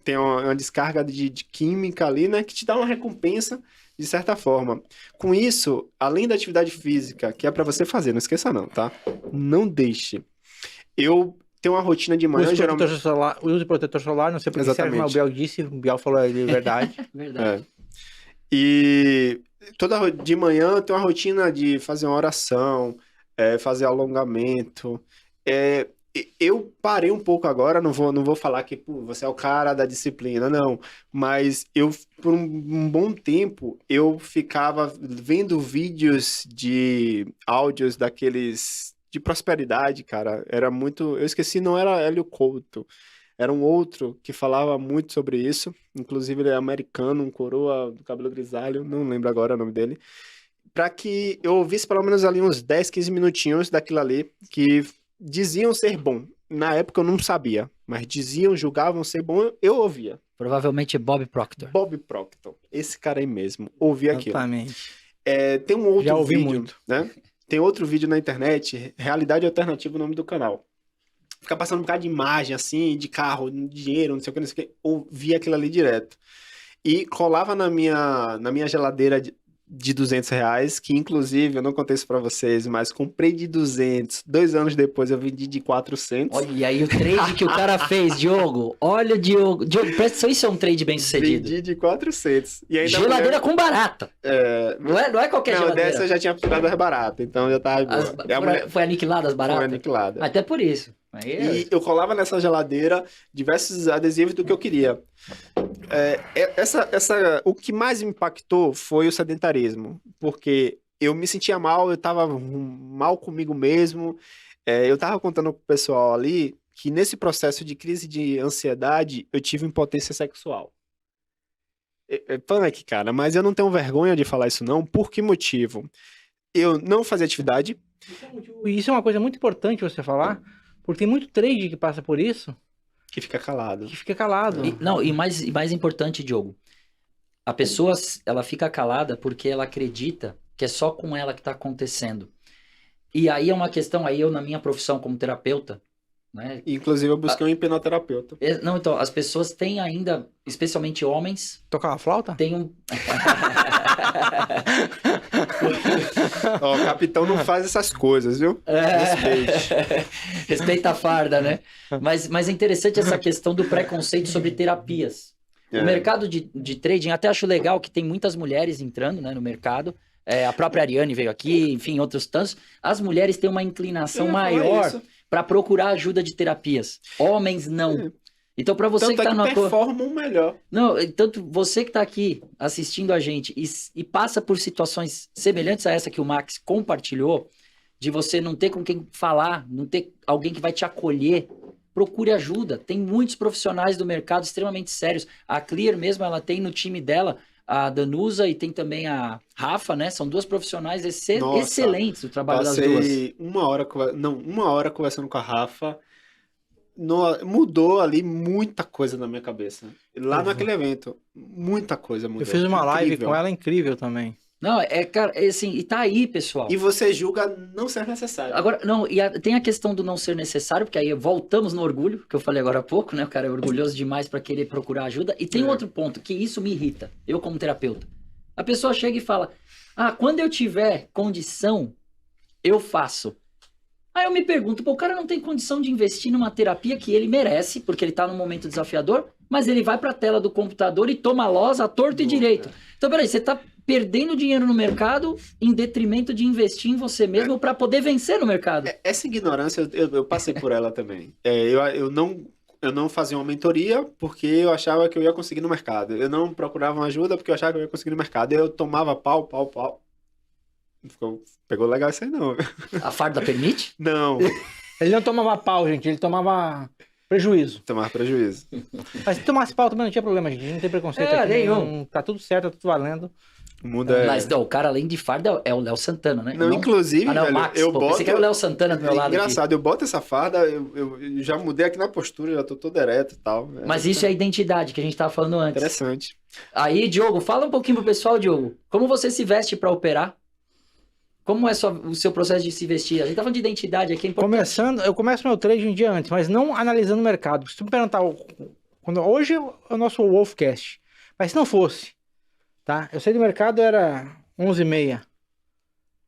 tem uma descarga de química ali, né, que te dá uma recompensa de certa forma. Com isso, além da atividade física, que é pra você fazer, não esqueça não, tá? Não deixe. Eu tenho uma rotina de manhã, geralmente... Use protetor solar, não sei porque serve, mas o Biel disse, o Biel falou a verdade. Verdade. E de manhã eu tenho uma rotina de fazer uma oração, fazer alongamento. Eu parei um pouco agora, não vou falar que você é o cara da disciplina, não. Mas por um bom tempo, eu ficava vendo vídeos de áudios daqueles de prosperidade, cara. Era muito... Eu esqueci, não era Hélio Couto. Era um outro que falava muito sobre isso. Inclusive, ele é americano, um coroa do cabelo grisalho. Não lembro agora o nome dele. Para que eu ouvisse pelo menos ali uns 10, 15 minutinhos daquilo ali, que diziam ser bom. Na época eu não sabia, mas diziam, julgavam ser bom, eu ouvia. Provavelmente Bob Proctor. Bob Proctor, esse cara aí mesmo, ouvia aquilo. Exatamente. Tem um outro Já ouvi vídeo, muito. né? Tem outro vídeo na internet, Realidade Alternativa, o nome do canal. Fica passando um bocado de imagem, assim, de carro, de dinheiro, não sei o que, não sei o que. Ouvia aquilo ali direto. E colava na minha geladeira de R$200, que inclusive, eu não contei isso pra vocês, mas comprei de 200. 2 anos depois eu vendi de 400. Olha aí o trade que o cara fez, Diogo. Olha, Diogo. Diogo, presta atenção, isso é um trade bem sucedido. Vendi de 400. E ainda Geladeira com barata. Não é qualquer geladeira. Dessa eu já tinha ficado as baratas, então já tava boa. Foi aniquilada as baratas? Foi aniquilada. Até por isso. E eu colava nessa geladeira diversos adesivos do que eu queria. O que mais me impactou foi o sedentarismo, porque eu me sentia mal, eu tava mal comigo mesmo. Eu tava contando pro pessoal ali que nesse processo de crise de ansiedade eu tive impotência sexual. Punk, cara, mas eu não tenho vergonha de falar isso não. Por que motivo? Eu não fazia atividade. Isso é uma coisa muito importante você falar, porque tem muito trade que passa por isso. Que fica calado. E mais importante, Diogo, a pessoa, ela fica calada porque ela acredita que é só com ela que está acontecendo. E aí é uma questão, aí eu na minha profissão como terapeuta, né? Inclusive eu busquei um hipnoterapeuta. Não, então, as pessoas têm ainda, especialmente homens... Tocar a flauta? Tem um... Ó, o capitão não faz essas coisas, viu? Respeite. Respeita a farda, né? Mas é interessante essa questão do preconceito sobre terapias. O mercado de trading, até acho legal que tem muitas mulheres entrando, né, no mercado. A própria Ariane veio aqui, enfim, outros tantos. As mulheres têm uma inclinação maior para procurar ajuda de terapias. Homens não. Então, para você tanto que tá que performam melhor. Não, tanto você que tá aqui assistindo a gente e passa por situações semelhantes a essa que o Max compartilhou, de você não ter com quem falar, não ter alguém que vai te acolher, procure ajuda. Tem muitos profissionais do mercado extremamente sérios. A Clear mesmo, ela tem no time dela a Danusa e tem também a Rafa, né? São duas profissionais excelentes o trabalho das duas. Passei uma hora conversando com a Rafa. Mudou ali muita coisa na minha cabeça. Lá naquele evento, muita coisa mudou. Eu fiz uma live com ela incrível também. Não, cara, assim, e tá aí, pessoal. E você julga não ser necessário. Agora, não, tem a questão do não ser necessário, porque aí voltamos no orgulho, que eu falei agora há pouco, né? O cara é orgulhoso demais pra querer procurar ajuda. E tem outro ponto, que isso me irrita, eu como terapeuta. A pessoa chega e fala, quando eu tiver condição, eu faço. Aí eu me pergunto, pô, o cara não tem condição de investir numa terapia que ele merece, porque ele tá num momento desafiador, mas ele vai pra tela do computador e toma loss à torto e direito. Então, peraí, você tá perdendo dinheiro no mercado em detrimento de investir em você mesmo pra poder vencer no mercado. Essa ignorância, eu passei por ela também. Eu não fazia uma mentoria porque eu achava que eu ia conseguir no mercado. Eu não procurava uma ajuda porque eu achava que eu ia conseguir no mercado. Eu tomava pau. Pegou legal isso aí, não. A farda permite? Não, Ele não tomava pau, gente, ele tomava prejuízo. tomar prejuízo. Mas se tomasse pau também não tinha problema, gente. Não tem preconceito aqui. Nenhum. Tá tudo certo, tá tudo valendo. O mundo é... Mas não, o cara além de farda é o Léo Santana, né? Não, inclusive, não, velho, Max, eu pô, boto... pensei que era o Léo Santana do meu lado aqui. Engraçado, eu boto essa farda, eu já mudei aqui na postura, já tô todo ereto e tal. Mas isso é a identidade que a gente tava falando antes. Interessante. Aí, Diogo, fala um pouquinho pro pessoal, Diogo. Como você se veste pra operar? Como é o seu processo de se vestir? A gente tá falando de identidade aqui, é importante. Eu começo meu trade um dia antes, mas não analisando o mercado. Se tu me perguntar, hoje é o nosso Wolfcast, mas se não fosse, tá? Eu saí do mercado, era 11h30.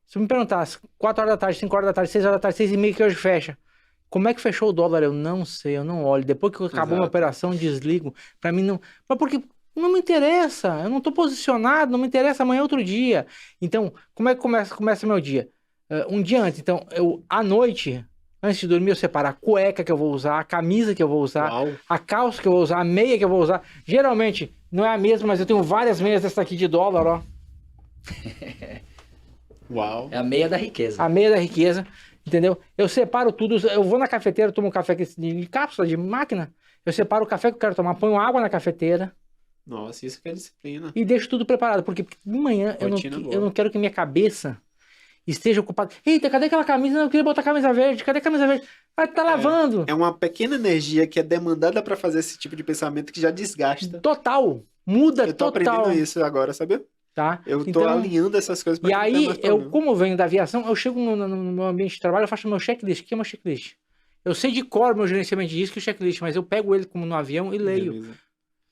Se tu me perguntasse, 4 horas da tarde, 5 horas da tarde, 6 horas da tarde, 6h30 que hoje fecha. Como é que fechou o dólar? Eu não sei, eu não olho. Depois que acabou uma operação, desligo. Pra mim não... Mas porque não me interessa, eu não tô posicionado, não me interessa, amanhã é outro dia. Então, como é que começa meu dia? Um dia antes, então, à noite, antes de dormir, eu separo a cueca que eu vou usar, a camisa que eu vou usar, Uau. a calça que eu vou usar, a meia que eu vou usar. Geralmente, não é a mesma, mas eu tenho várias meias dessa aqui de dólar, ó. Uau. É a meia da riqueza. A meia da riqueza, entendeu? Eu separo tudo, eu vou na cafeteira, tomo um café de cápsula, de máquina, eu separo o café que eu quero tomar, ponho água na cafeteira Nossa, isso que é disciplina. e deixo tudo preparado, porque de manhã Rotina boa. eu não quero que minha cabeça esteja ocupada. Eita, cadê aquela camisa? Não, eu queria botar a camisa verde, cadê a camisa verde? Ah, tá lavando. É uma pequena energia que é demandada pra fazer esse tipo de pensamento que já desgasta. Total, muda Eu tô total, aprendendo isso agora, sabe? tá? Eu tô Então, alinhando essas coisas pra e que não aí, tenha mais problema. como eu venho da aviação, eu chego no meu ambiente de trabalho, eu faço meu checklist. O que é meu checklist? Eu sei de cor meu gerenciamento de risco e o checklist, mas eu pego ele como no avião e leio. Beleza.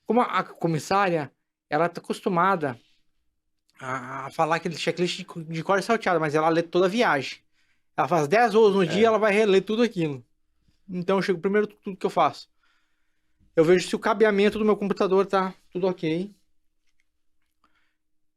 Como a comissária, ela tá acostumada a falar aquele checklist de cor e salteado, mas ela lê toda a viagem. Ela faz 10 voos no dia, ela vai reler tudo aquilo. Então eu chego primeiro tudo que eu faço. Eu vejo se o cabeamento do meu computador tá tudo ok.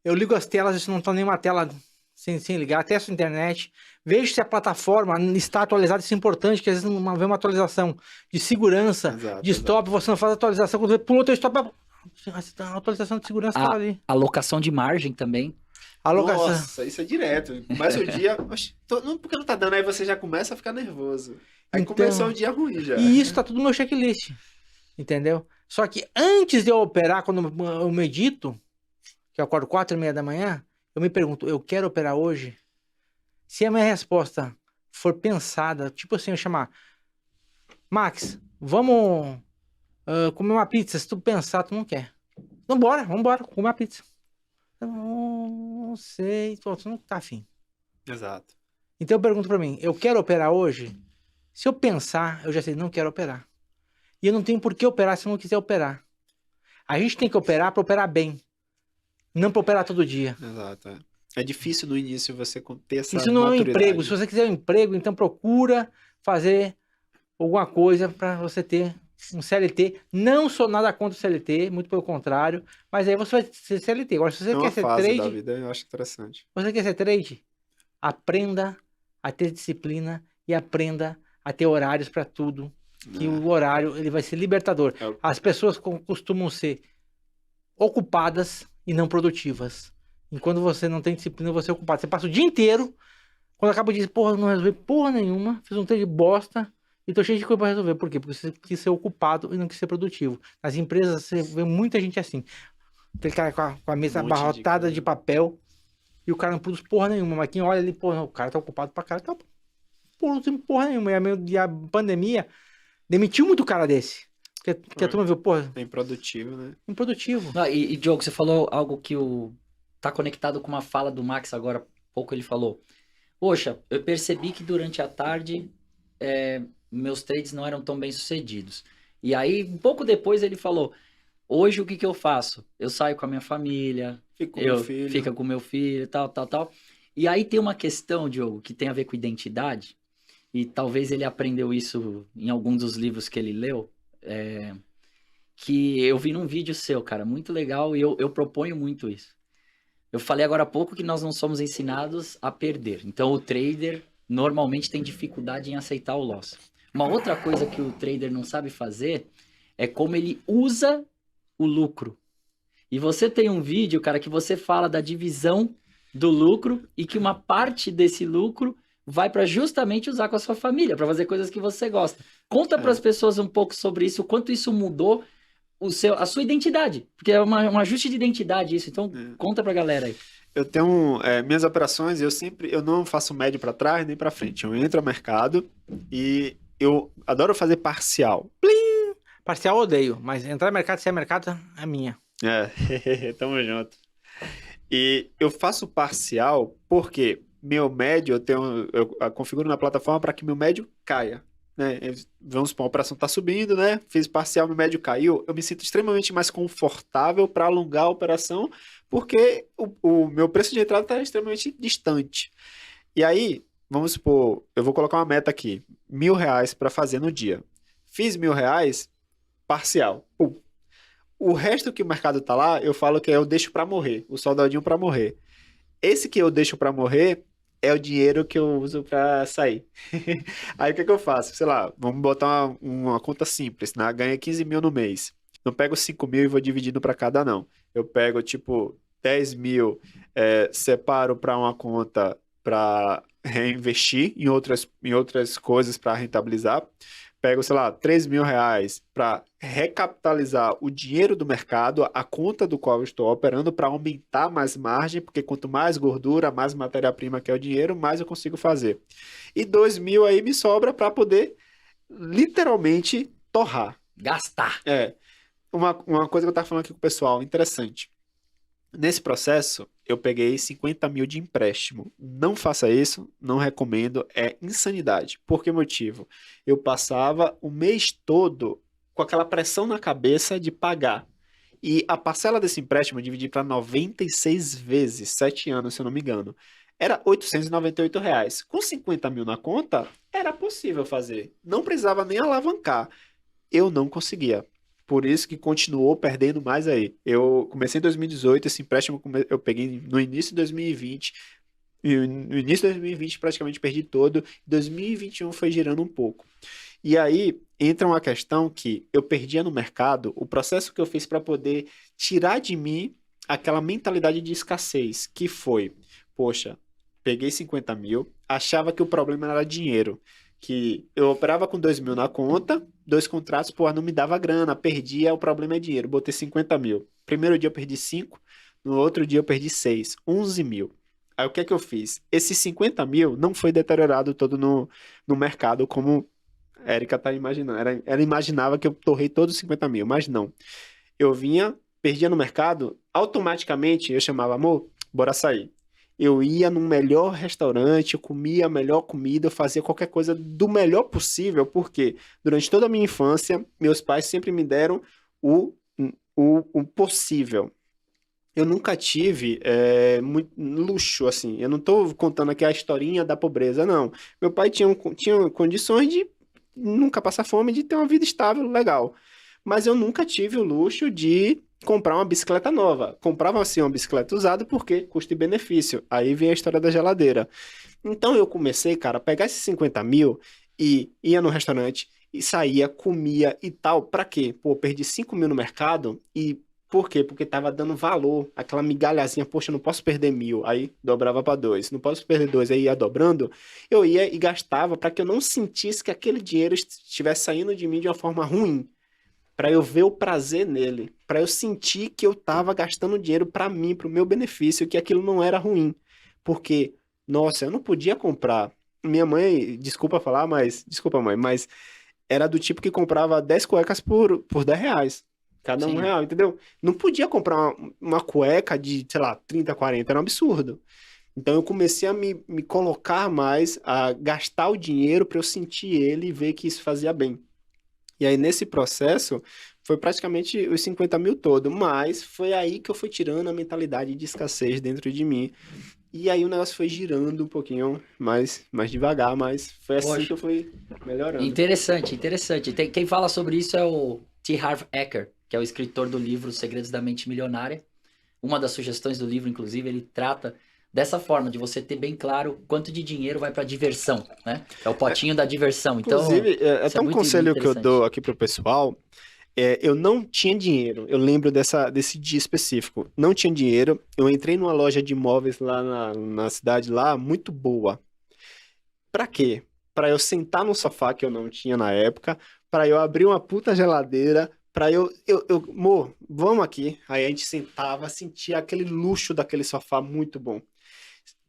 Eu ligo as telas, se não tá nenhuma tela sem ligar, testo a internet, vejo se a plataforma está atualizada, isso é importante, que às vezes vem uma atualização de segurança, Exato, de stop, você não faz atualização, quando você pula o teu stop, a atualização de segurança tá ali. Alocação de margem também. Alocação. Nossa, isso é direto. Começa o dia. Oxe, por que não tá dando? Aí você já começa a ficar nervoso. Aí Então, começou o dia ruim já. E isso tá tudo no meu checklist, entendeu? Só que antes de eu operar, quando eu medito, que eu acordo 4h30 da manhã, eu me pergunto, eu quero operar hoje? Se a minha resposta for pensada, tipo assim, eu chamar, Max, vamos comer uma pizza, se tu pensar, tu não quer. Então vambora, comer uma pizza. Eu não sei, tu não tá afim. Exato. Então eu pergunto pra mim, eu quero operar hoje? Se eu pensar, eu já sei, não quero operar. E eu não tenho por que operar se eu não quiser operar. A gente tem que operar pra operar bem. Não pra operar todo dia. Exato. É difícil no início você ter essa Isso não é um maturidade. emprego. Se você quiser um emprego, então procura fazer alguma coisa pra você ter um CLT. Não sou nada contra o CLT, muito pelo contrário. Mas aí você vai ser CLT. Agora, se você É uma quer ser fase da trade, vida, eu acho interessante. você quer ser trade, aprenda a ter disciplina e aprenda a ter horários pra tudo. Que o horário ele vai ser libertador. As pessoas costumam ser ocupadas e não produtivas. Enquanto você não tem disciplina, você é ocupado. Você passa o dia inteiro, quando acaba de dizer, porra, não resolvi porra nenhuma, fiz um trade de bosta e tô cheio de coisa pra resolver. Por quê? Porque você quis ser ocupado e não quis ser produtivo. Nas empresas, você vê muita gente assim. Aquele cara com a mesa abarrotada de papel e o cara não produz porra nenhuma. Mas quem olha ali, porra, o cara tá ocupado pra cara, tá produzindo porra nenhuma. E a pandemia demitiu muito cara desse. Porque a turma viu, porra, É improdutivo, né? improdutivo. Não, e Diogo, você falou algo que tá conectado com uma fala do Max agora, há pouco ele falou. Poxa, eu percebi que durante a tarde meus trades não eram tão bem sucedidos. E aí, um pouco depois ele falou, hoje o que eu faço? Eu saio com a minha família, Fico com meu filho. fica com meu filho, tal. E aí tem uma questão, Diogo, que tem a ver com identidade, e talvez ele aprendeu isso em algum dos livros que ele leu, que eu vi num vídeo seu, cara, muito legal, e eu proponho muito isso. Eu falei agora há pouco que nós não somos ensinados a perder. Então o trader normalmente tem dificuldade em aceitar o loss. Uma outra coisa que o trader não sabe fazer é como ele usa o lucro. E você tem um vídeo, cara, que você fala da divisão do lucro e que uma parte desse lucro vai para justamente usar com a sua família, para fazer coisas que você gosta. Conta para as pessoas um pouco sobre isso, o quanto isso mudou a sua identidade, porque é um ajuste de identidade isso, então conta pra galera aí. Eu tenho minhas operações, eu não faço médio para trás nem para frente, eu entro ao mercado e eu adoro fazer parcial. Plim! Parcial eu odeio, mas entrar no mercado, se é mercado, é minha. Tamo junto. E eu faço parcial porque meu médio, eu configuro na plataforma para que meu médio caia. Né? Vamos supor, a operação está subindo, né? Fiz parcial, meu médio caiu. Eu me sinto extremamente mais confortável para alongar a operação, porque o meu preço de entrada está extremamente distante. E aí, vamos supor, eu vou colocar uma meta aqui: R$1.000 para fazer no dia. Fiz R$1.000, parcial. O resto que o mercado tá lá, eu falo que eu deixo para morrer, o soldadinho para morrer. Esse que eu deixo para morrer é o dinheiro que eu uso para sair. Aí o que eu faço? Sei lá, vamos botar uma conta simples, né? Ganha 15 mil no mês. Não pego 5 mil e vou dividindo para cada, não. Eu pego, tipo, 10 mil, separo para uma conta para reinvestir em outras coisas para rentabilizar. Pego, sei lá, R$3.000 para recapitalizar o dinheiro do mercado, a conta do qual eu estou operando, para aumentar mais margem, porque quanto mais gordura, mais matéria-prima que é o dinheiro, mais eu consigo fazer. E 2.000 aí me sobra para poder literalmente torrar. Gastar. Uma coisa que eu estava falando aqui com o pessoal, interessante. Nesse processo, eu peguei 50 mil de empréstimo. Não faça isso, não recomendo, é insanidade. Por que motivo? Eu passava o mês todo com aquela pressão na cabeça de pagar. E a parcela desse empréstimo eu dividi para 96 vezes, 7 anos, se eu não me engano. Era R$898. Com 50 mil na conta, era possível fazer. Não precisava nem alavancar. Eu não conseguia. Por isso que continuou perdendo mais aí. Eu comecei em 2018, esse empréstimo eu peguei no início de 2020. E no início de 2020 praticamente perdi todo. Em 2021 foi girando um pouco. E aí entra uma questão que eu perdia no mercado, o processo que eu fiz para poder tirar de mim aquela mentalidade de escassez, que foi, poxa, peguei 50 mil, achava que o problema era dinheiro. Que eu operava com 2 mil na conta, 2 contratos, não me dava grana, perdia, o problema é dinheiro, botei 50 mil. Primeiro dia eu perdi 5, no outro dia eu perdi 6, 11 mil. Aí o que é que eu fiz? Esses 50 mil não foi deteriorado todo no mercado, como a Erika tá imaginando. Ela imaginava que eu torrei todos os 50 mil, mas não. Eu perdia no mercado, automaticamente eu chamava, amor, bora sair. Eu ia no melhor restaurante, eu comia a melhor comida, eu fazia qualquer coisa do melhor possível, porque durante toda a minha infância, meus pais sempre me deram o possível. Eu nunca tive muito luxo, assim. Eu não estou contando aqui a historinha da pobreza, não. Meu pai tinha condições de nunca passar fome, de ter uma vida estável, legal. Mas eu nunca tive o luxo de comprar uma bicicleta nova. Comprava assim uma bicicleta usada porque custo e benefício. Aí vem a história da geladeira. Então eu comecei, cara, a pegar esses 50 mil e ia no restaurante e saía, comia e tal. Pra quê? Pô, perdi 5 mil no mercado e por quê? Porque tava dando valor, aquela migalhazinha, poxa, eu não posso perder 1.000, aí dobrava para 2, não posso perder 2, aí ia dobrando, eu ia e gastava para que eu não sentisse que aquele dinheiro estivesse saindo de mim de uma forma ruim, para eu ver o prazer nele, para eu sentir que eu tava gastando dinheiro para mim, para o meu benefício, que aquilo não era ruim, porque, nossa, eu não podia comprar, minha mãe, desculpa falar, desculpa mãe, mas era do tipo que comprava 10 cuecas por R$10. Cada Sim. R$1, entendeu? Não podia comprar uma cueca de, sei lá, 30, 40, era um absurdo. Então eu comecei a me colocar mais, a gastar o dinheiro para eu sentir ele e ver que isso fazia bem. E aí nesse processo foi praticamente os 50 mil todo, mas foi aí que eu fui tirando a mentalidade de escassez dentro de mim. E aí o negócio foi girando um pouquinho mais devagar, mas foi assim Poxa. que eu fui melhorando. Interessante, interessante. Quem fala sobre isso é o T. Harv Eker, que é o escritor do livro Segredos da Mente Milionária. Uma das sugestões do livro, inclusive, ele trata dessa forma, de você ter bem claro quanto de dinheiro vai para diversão, né? É o potinho da diversão. Então, Inclusive, isso até um muito conselho que eu interessante. dou aqui pro pessoal, eu não tinha dinheiro, eu lembro desse dia específico, não tinha dinheiro, eu entrei numa loja de imóveis lá na cidade, lá, muito boa. Pra quê? Pra eu sentar no sofá, que eu não tinha na época, pra eu abrir uma puta geladeira, pra amor, vamos aqui. Aí a gente sentava, sentia aquele luxo daquele sofá muito bom.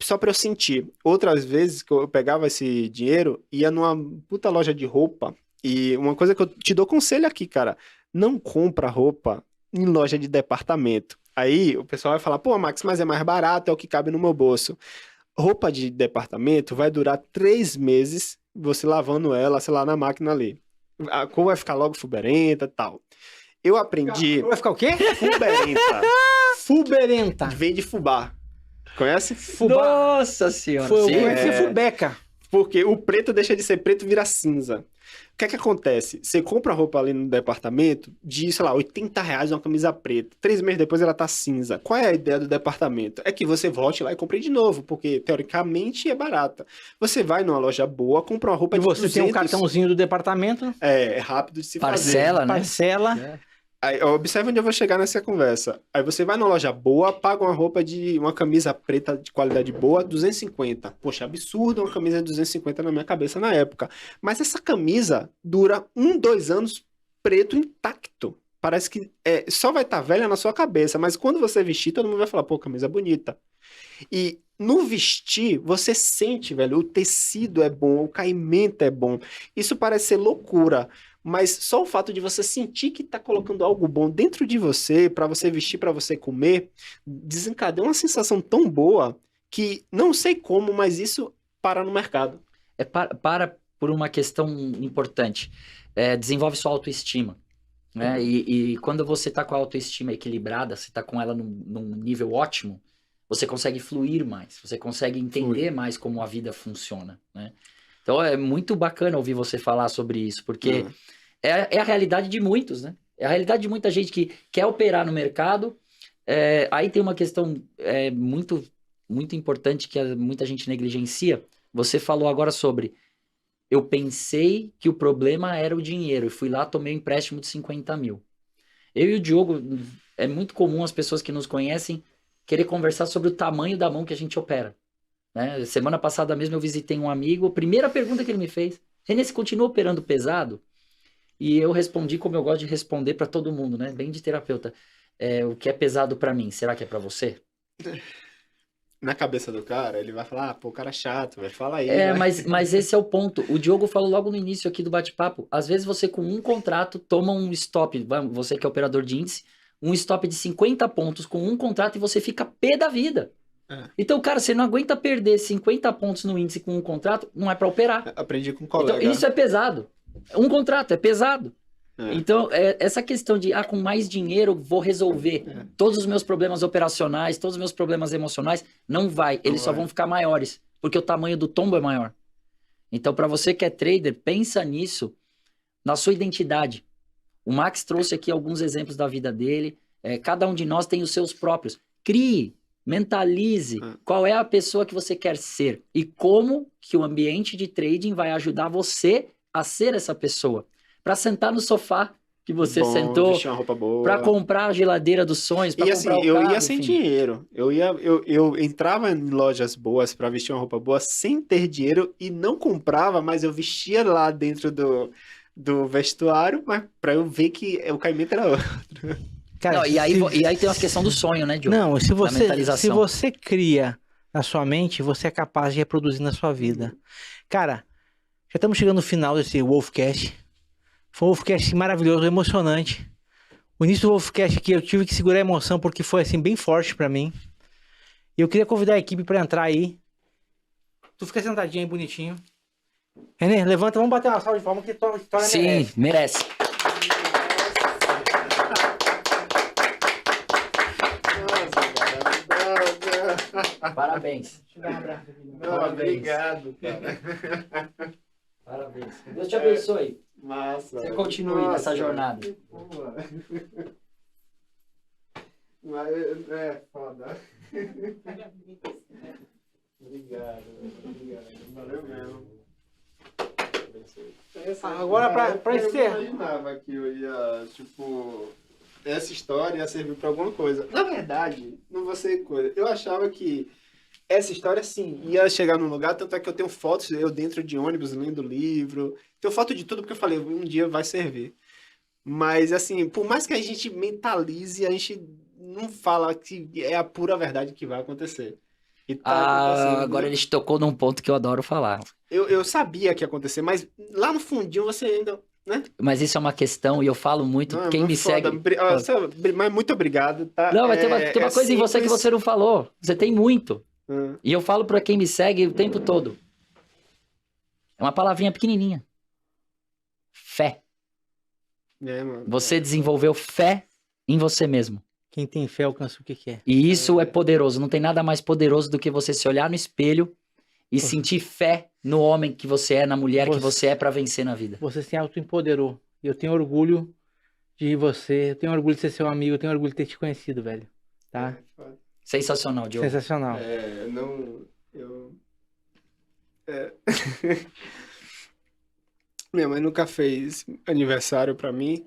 Só pra eu sentir. Outras vezes que eu pegava esse dinheiro, ia numa puta loja de roupa, e uma coisa que eu te dou conselho aqui, cara, não compra roupa em loja de departamento. Aí o pessoal vai falar, pô, Max, mas é mais barato, é o que cabe no meu bolso. Roupa de departamento vai durar 3 meses você lavando ela, sei lá, na máquina ali. A cor vai ficar logo fuberenta e tal. Eu aprendi Vai ficar o quê? fuberenta. Fuberenta. Vem de fubá. Conhece? Fubá. Nossa senhora. Foi, Sim. eu conheci fubeca. Porque o preto deixa de ser preto e vira cinza. O que é que acontece? Você compra roupa ali no departamento de, sei lá, R$ 80 uma camisa preta. 3 meses depois ela tá cinza. Qual é a ideia do departamento? É que você volte lá e compre de novo, porque teoricamente é barata. Você vai numa loja boa, compra uma roupa E de você 200... tem um cartãozinho do departamento, É rápido de se Parcela, né? parcela. É. Aí, observe onde eu vou chegar nessa conversa. Aí você vai numa loja boa, paga uma roupa de uma camisa preta de qualidade boa, 250. Poxa, absurdo uma camisa de 250 na minha cabeça na época. Mas essa camisa dura 2 anos preto intacto. Parece que só vai estar velha na sua cabeça, mas quando você vestir, todo mundo vai falar, pô, camisa bonita. E no vestir, você sente, velho, o tecido é bom, o caimento é bom. Isso parece ser loucura, mas só o fato de você sentir que tá colocando algo bom dentro de você, pra você vestir, pra você comer, desencadeia uma sensação tão boa que não sei como, mas isso para no mercado. Para por uma questão importante. Desenvolve sua autoestima. Né? E quando você tá com a autoestima equilibrada, você tá com ela num nível ótimo, você consegue fluir mais, você consegue entender mais como a vida funciona, né? Então é muito bacana ouvir você falar sobre isso, porque é a realidade de muitos, né? É a realidade de muita gente que quer operar no mercado. Aí tem uma questão muito, muito importante que muita gente negligencia. Você falou agora sobre... Eu pensei que o problema era o dinheiro e fui lá, tomei um empréstimo de 50 mil. Eu e o Diogo, é muito comum as pessoas que nos conhecem querer conversar sobre o tamanho da mão que a gente opera. Né? Semana passada mesmo eu visitei um amigo, a primeira pergunta que ele me fez, Renê, você continua operando pesado? E eu respondi como eu gosto de responder para todo mundo, né? Bem de terapeuta. O que é pesado para mim, será que é para você? Na cabeça do cara, ele vai falar, pô, o cara é chato, velho, fala aí. Né? Mas esse é o ponto. O Diogo falou logo no início aqui do bate-papo. Às vezes você com um contrato toma um stop, você que é operador de índice, um stop de 50 pontos com um contrato e você fica pé da vida. Então, cara, você não aguenta perder 50 pontos no índice com um contrato, não é para operar. Aprendi com um colega. Então, isso é pesado. Um contrato é pesado. Então, essa questão de, com mais dinheiro vou resolver todos os meus problemas operacionais, todos os meus problemas emocionais, não vai. Eles só vão ficar maiores, porque o tamanho do tombo é maior. Então, para você que é trader, pensa nisso, na sua identidade. O Max trouxe aqui alguns exemplos da vida dele. Cada um de nós tem os seus próprios. Crie, mentalize qual é a pessoa que você quer ser e como que o ambiente de trading vai ajudar você a ser essa pessoa. Para sentar no sofá que você sentou, vestir uma roupa boa, para comprar a geladeira dos sonhos, para comprar assim, o eu carro, ia sem dinheiro. Eu entrava em lojas boas para vestir uma roupa boa sem ter dinheiro e não comprava, mas eu vestia lá dentro do vestuário, mas para eu ver que o caimento era outro. Cara, não, e aí tem uma questão do sonho, né, Diogo? Não, se você cria na sua mente, você é capaz de reproduzir na sua vida. Cara, já estamos chegando no final desse Wolfcast. Foi um Wolfcast maravilhoso, emocionante. O início do Wolfcast aqui eu tive que segurar a emoção porque foi assim bem forte pra mim. E eu queria convidar a equipe pra entrar aí. Tu fica sentadinho aí, bonitinho. Renê, levanta, vamos bater uma salva de palmas que tua história merece. Sim, merece. Nossa, cara. Parabéns. Deixa eu dar um abraço aqui. Não, Parabéns. obrigado, cara. Parabéns. Deus te abençoe. Massa. Você continue nessa jornada. Que porra. Mas é foda. Obrigado. Valeu mesmo. Agora, pra eu encerrar. imaginava que eu ia, tipo, essa história ia servir pra alguma coisa. Na verdade, não vou ser coisa. Eu achava que essa história, sim, ia chegar num lugar, tanto é que eu tenho fotos, eu dentro de ônibus, lendo livro. Tenho foto de tudo, porque eu falei, um dia vai servir. Mas, assim, por mais que a gente mentalize, a gente não fala que é a pura verdade que vai acontecer. E tá acontecendo. Agora ele te tocou num ponto que eu adoro falar. Eu sabia que ia acontecer, mas lá no fundinho você ainda, né? Mas isso é uma questão, e eu falo muito, Não, quem me foda. segue... Mas muito obrigado, tá? Não, mas tem uma coisa em você que simples. você não falou. Você tem muito. Hum. E eu falo pra quem me segue o tempo todo. É uma palavrinha pequenininha. Fé. É, mano. Você desenvolveu fé em você mesmo. Quem tem fé alcança o que quer. E isso é poderoso. Não tem nada mais poderoso do que você se olhar no espelho e sentir fé no homem que você é, na mulher que você é pra vencer na vida. Você se autoempoderou. E eu tenho orgulho de você. Eu tenho orgulho de ser seu amigo. Eu tenho orgulho de ter te conhecido, velho. Tá? Sensacional, Diogo. Sensacional. Minha mãe nunca fez aniversário pra mim.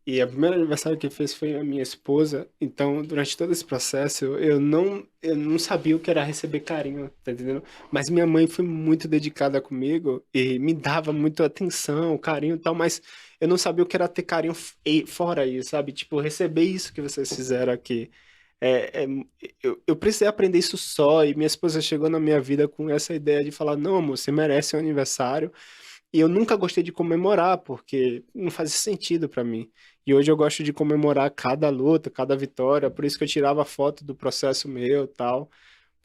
E o primeiro aniversário que fez foi a minha esposa. Então, durante todo esse processo, eu não sabia o que era receber carinho, tá entendendo? Mas minha mãe foi muito dedicada comigo e me dava muita atenção, carinho e tal, mas eu não sabia o que era ter carinho fora isso, sabe? Tipo, receber isso que vocês fizeram aqui. Eu precisei aprender isso só, e minha esposa chegou na minha vida com essa ideia de falar, não, amor, você merece um aniversário. E eu nunca gostei de comemorar, porque não fazia sentido pra mim. E hoje eu gosto de comemorar cada luta, cada vitória, por isso que eu tirava foto do processo meu e tal,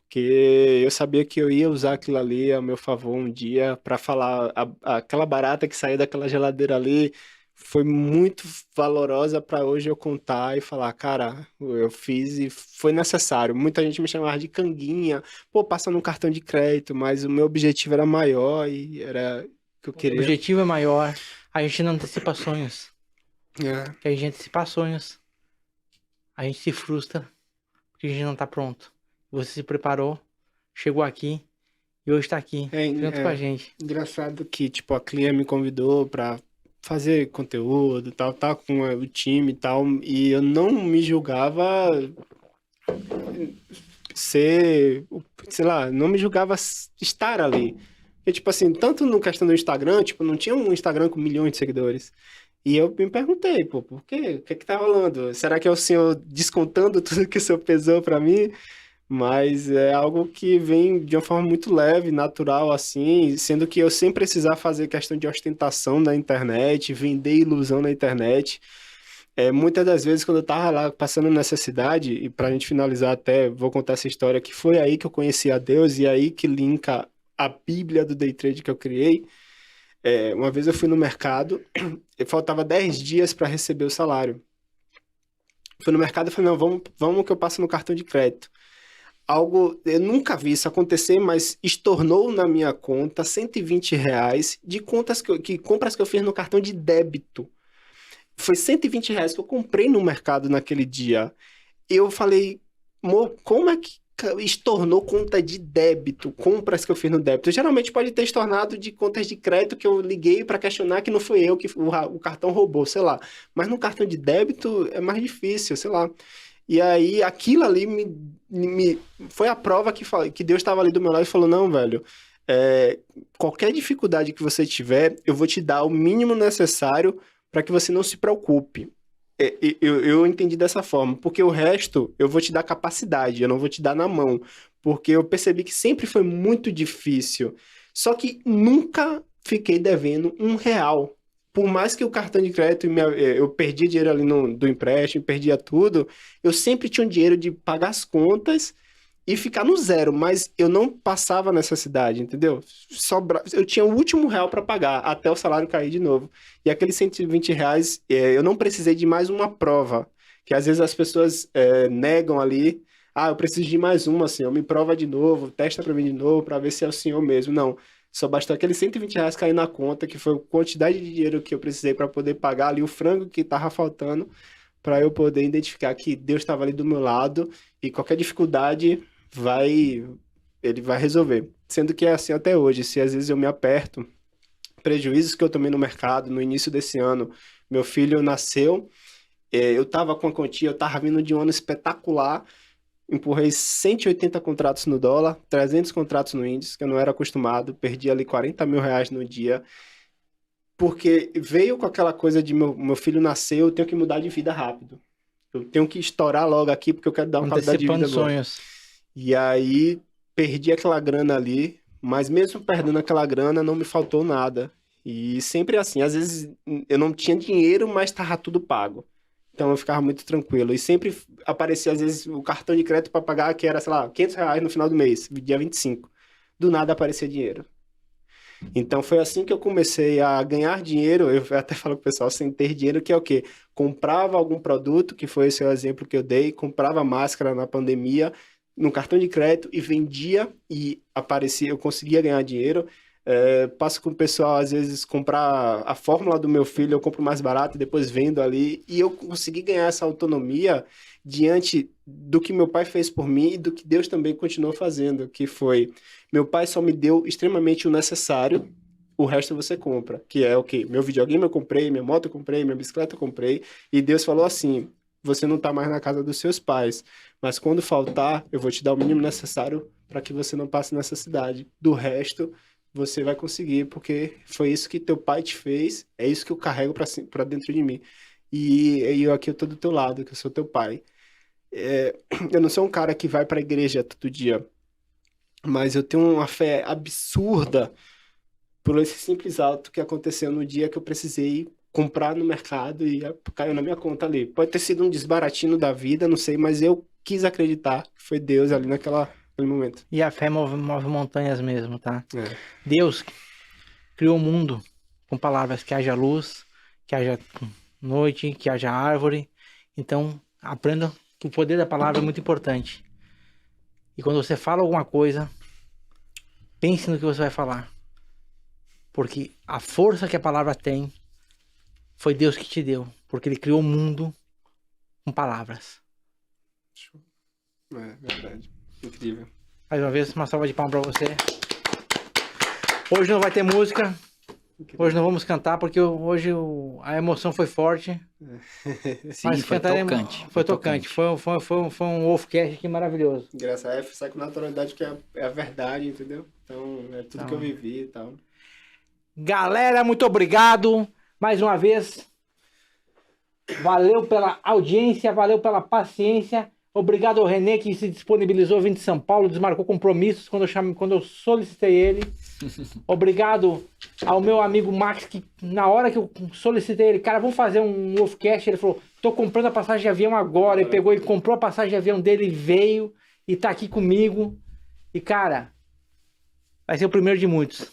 porque eu sabia que eu ia usar aquilo ali a meu favor um dia pra falar, aquela barata que saiu daquela geladeira ali foi muito valorosa pra hoje eu contar e falar, cara, eu fiz e foi necessário. Muita gente me chamava de canguinha, pô, passa no cartão de crédito, mas o meu objetivo era maior e era que eu O queria. objetivo é maior. A gente não antecipa sonhos. É. Que a gente antecipa sonhos. A gente se frustra porque a gente não tá pronto. Você se preparou, chegou aqui e hoje tá aqui, junto com a gente. Engraçado que, tipo, a Clia me convidou pra fazer conteúdo e tal, tá com o time e tal, e eu não me julgava ser, sei lá, não me julgava estar ali. Porque, tipo assim, tanto no questão do Instagram, tipo, não tinha um Instagram com milhões de seguidores. E eu me perguntei, pô, por quê? O que é que tá rolando? Será que é o senhor descontando tudo que o senhor pesou pra mim? Mas é algo que vem de uma forma muito leve, natural, assim, sendo que eu sem precisar fazer questão de ostentação na internet, vender ilusão na internet. Muitas das vezes, quando eu tava lá passando necessidade, e pra gente finalizar até, vou contar essa história, que foi aí que eu conheci a Deus, e aí que linka a Bíblia do Day Trade que eu criei. Uma vez eu fui no mercado, e faltava 10 dias para receber o salário. Fui no mercado e falei, não, vamos que eu passo no cartão de crédito. Eu nunca vi isso acontecer, mas estornou na minha conta R$ 120 de compras que eu fiz no cartão de débito. Foi R$ 120 que eu comprei no mercado naquele dia. Eu falei, amor, como é que estornou conta de débito, compras que eu fiz no débito? Geralmente pode ter estornado de contas de crédito que eu liguei para questionar que não foi eu que o cartão roubou, sei lá. Mas no cartão de débito é mais difícil, sei lá. E aí, aquilo ali foi a prova que Deus estava ali do meu lado e falou, não, velho, qualquer dificuldade que você tiver, eu vou te dar o mínimo necessário para que você não se preocupe. Eu entendi dessa forma, porque o resto eu vou te dar capacidade, eu não vou te dar na mão, porque eu percebi que sempre foi muito difícil, só que nunca fiquei devendo R$ 1. Por mais que o cartão de crédito, eu perdia dinheiro ali do empréstimo, perdia tudo, eu sempre tinha um dinheiro de pagar as contas e ficar no zero, mas eu não passava necessidade, entendeu? Eu tinha o último real para pagar, até o salário cair de novo. E aqueles R$ 120, eu não precisei de mais uma prova, que às vezes as pessoas negam ali eu preciso de mais uma, senhor, me prova de novo, testa pra mim de novo, pra ver se é o senhor mesmo. Não, só bastou aqueles R$ 120 cair na conta, que foi a quantidade de dinheiro que eu precisei pra poder pagar ali o frango que tava faltando, pra eu poder identificar que Deus estava ali do meu lado e qualquer dificuldade ele vai resolver. Sendo que é assim até hoje, se às vezes eu me aperto, prejuízos que eu tomei no mercado no início desse ano, meu filho nasceu, eu tava com a quantia, eu tava vindo de um ano espetacular, empurrei 180 contratos no dólar, 300 contratos no índice, que eu não era acostumado, perdi ali R$ 40 mil no dia, porque veio com aquela coisa de meu filho nasceu, eu tenho que mudar de vida rápido. Eu tenho que estourar logo aqui porque eu quero dar uma qualidade de vida Antecipando boa. sonhos. E aí perdi aquela grana ali, mas mesmo perdendo aquela grana não me faltou nada. E sempre assim, às vezes eu não tinha dinheiro, mas tava tudo pago. Então eu ficava muito tranquilo. E sempre aparecia, às vezes, o cartão de crédito para pagar, que era, sei lá, R$ 500 no final do mês, dia 25. Do nada aparecia dinheiro. Então foi assim que eu comecei a ganhar dinheiro. Eu até falo pro pessoal, sem ter dinheiro, que é o quê? Comprava algum produto, que foi esse o exemplo que eu dei, comprava máscara na pandemia, no cartão de crédito e vendia e aparecia, eu conseguia ganhar dinheiro. Passo com o pessoal, às vezes, comprar a fórmula do meu filho, eu compro mais barato e depois vendo ali. E eu consegui ganhar essa autonomia diante do que meu pai fez por mim e do que Deus também continuou fazendo, que foi, meu pai só me deu extremamente o necessário, o resto você compra, que é o quê? Meu videogame eu comprei, minha moto eu comprei, minha bicicleta eu comprei, e Deus falou assim, você não tá mais na casa dos seus pais, mas quando faltar, eu vou te dar o mínimo necessário para que você não passe necessidade. Do resto, você vai conseguir, porque foi isso que teu pai te fez, é isso que eu carrego para dentro de mim. E eu aqui eu tô do teu lado, que eu sou teu pai. Eu não sou um cara que vai para a igreja todo dia, mas eu tenho uma fé absurda por esse simples ato que aconteceu no dia que eu precisei comprar no mercado e caiu na minha conta ali. Pode ter sido um desbaratino da vida, não sei, mas eu quis acreditar que foi Deus ali naquele momento. E a fé move montanhas mesmo, tá? É. Deus criou o mundo com palavras que haja luz, que haja noite, que haja árvore. Então, aprenda que o poder da palavra é muito importante. E quando você fala alguma coisa, pense no que você vai falar. Porque a força que a palavra tem foi Deus que te deu. Porque Ele criou o mundo com palavras. É verdade. Incrível. Mais uma vez, uma salva de palmas pra você. Hoje não vai ter música. Hoje não vamos cantar porque hoje a emoção foi forte. Sim, Mas foi tocante. Foi tocante. Foi um Wolfcast aqui maravilhoso. Graças a Deus, sai com naturalidade que é a verdade, entendeu? Então, é tudo que eu vivi e tal. Galera, muito obrigado. Mais uma vez. Valeu pela audiência, valeu pela paciência. Obrigado ao René que se disponibilizou vindo de São Paulo, desmarcou compromissos quando eu solicitei ele. Obrigado ao meu amigo Max, que na hora que eu solicitei ele, cara, vamos fazer um Wolfcast, ele falou, tô comprando a passagem de avião agora. Ele pegou e comprou a passagem de avião dele e veio e tá aqui comigo. E cara, vai ser o primeiro de muitos.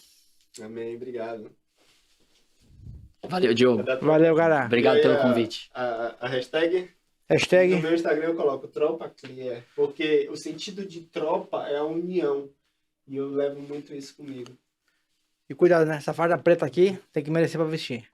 Amém, obrigado. Valeu, Diogo. Valeu, galera. Obrigado pelo convite. A hashtag? Hashtag. No meu Instagram eu coloco Tropa Clear, porque o sentido de tropa é a união. E eu levo muito isso comigo. E cuidado, né? Essa farda preta aqui tem que merecer pra vestir.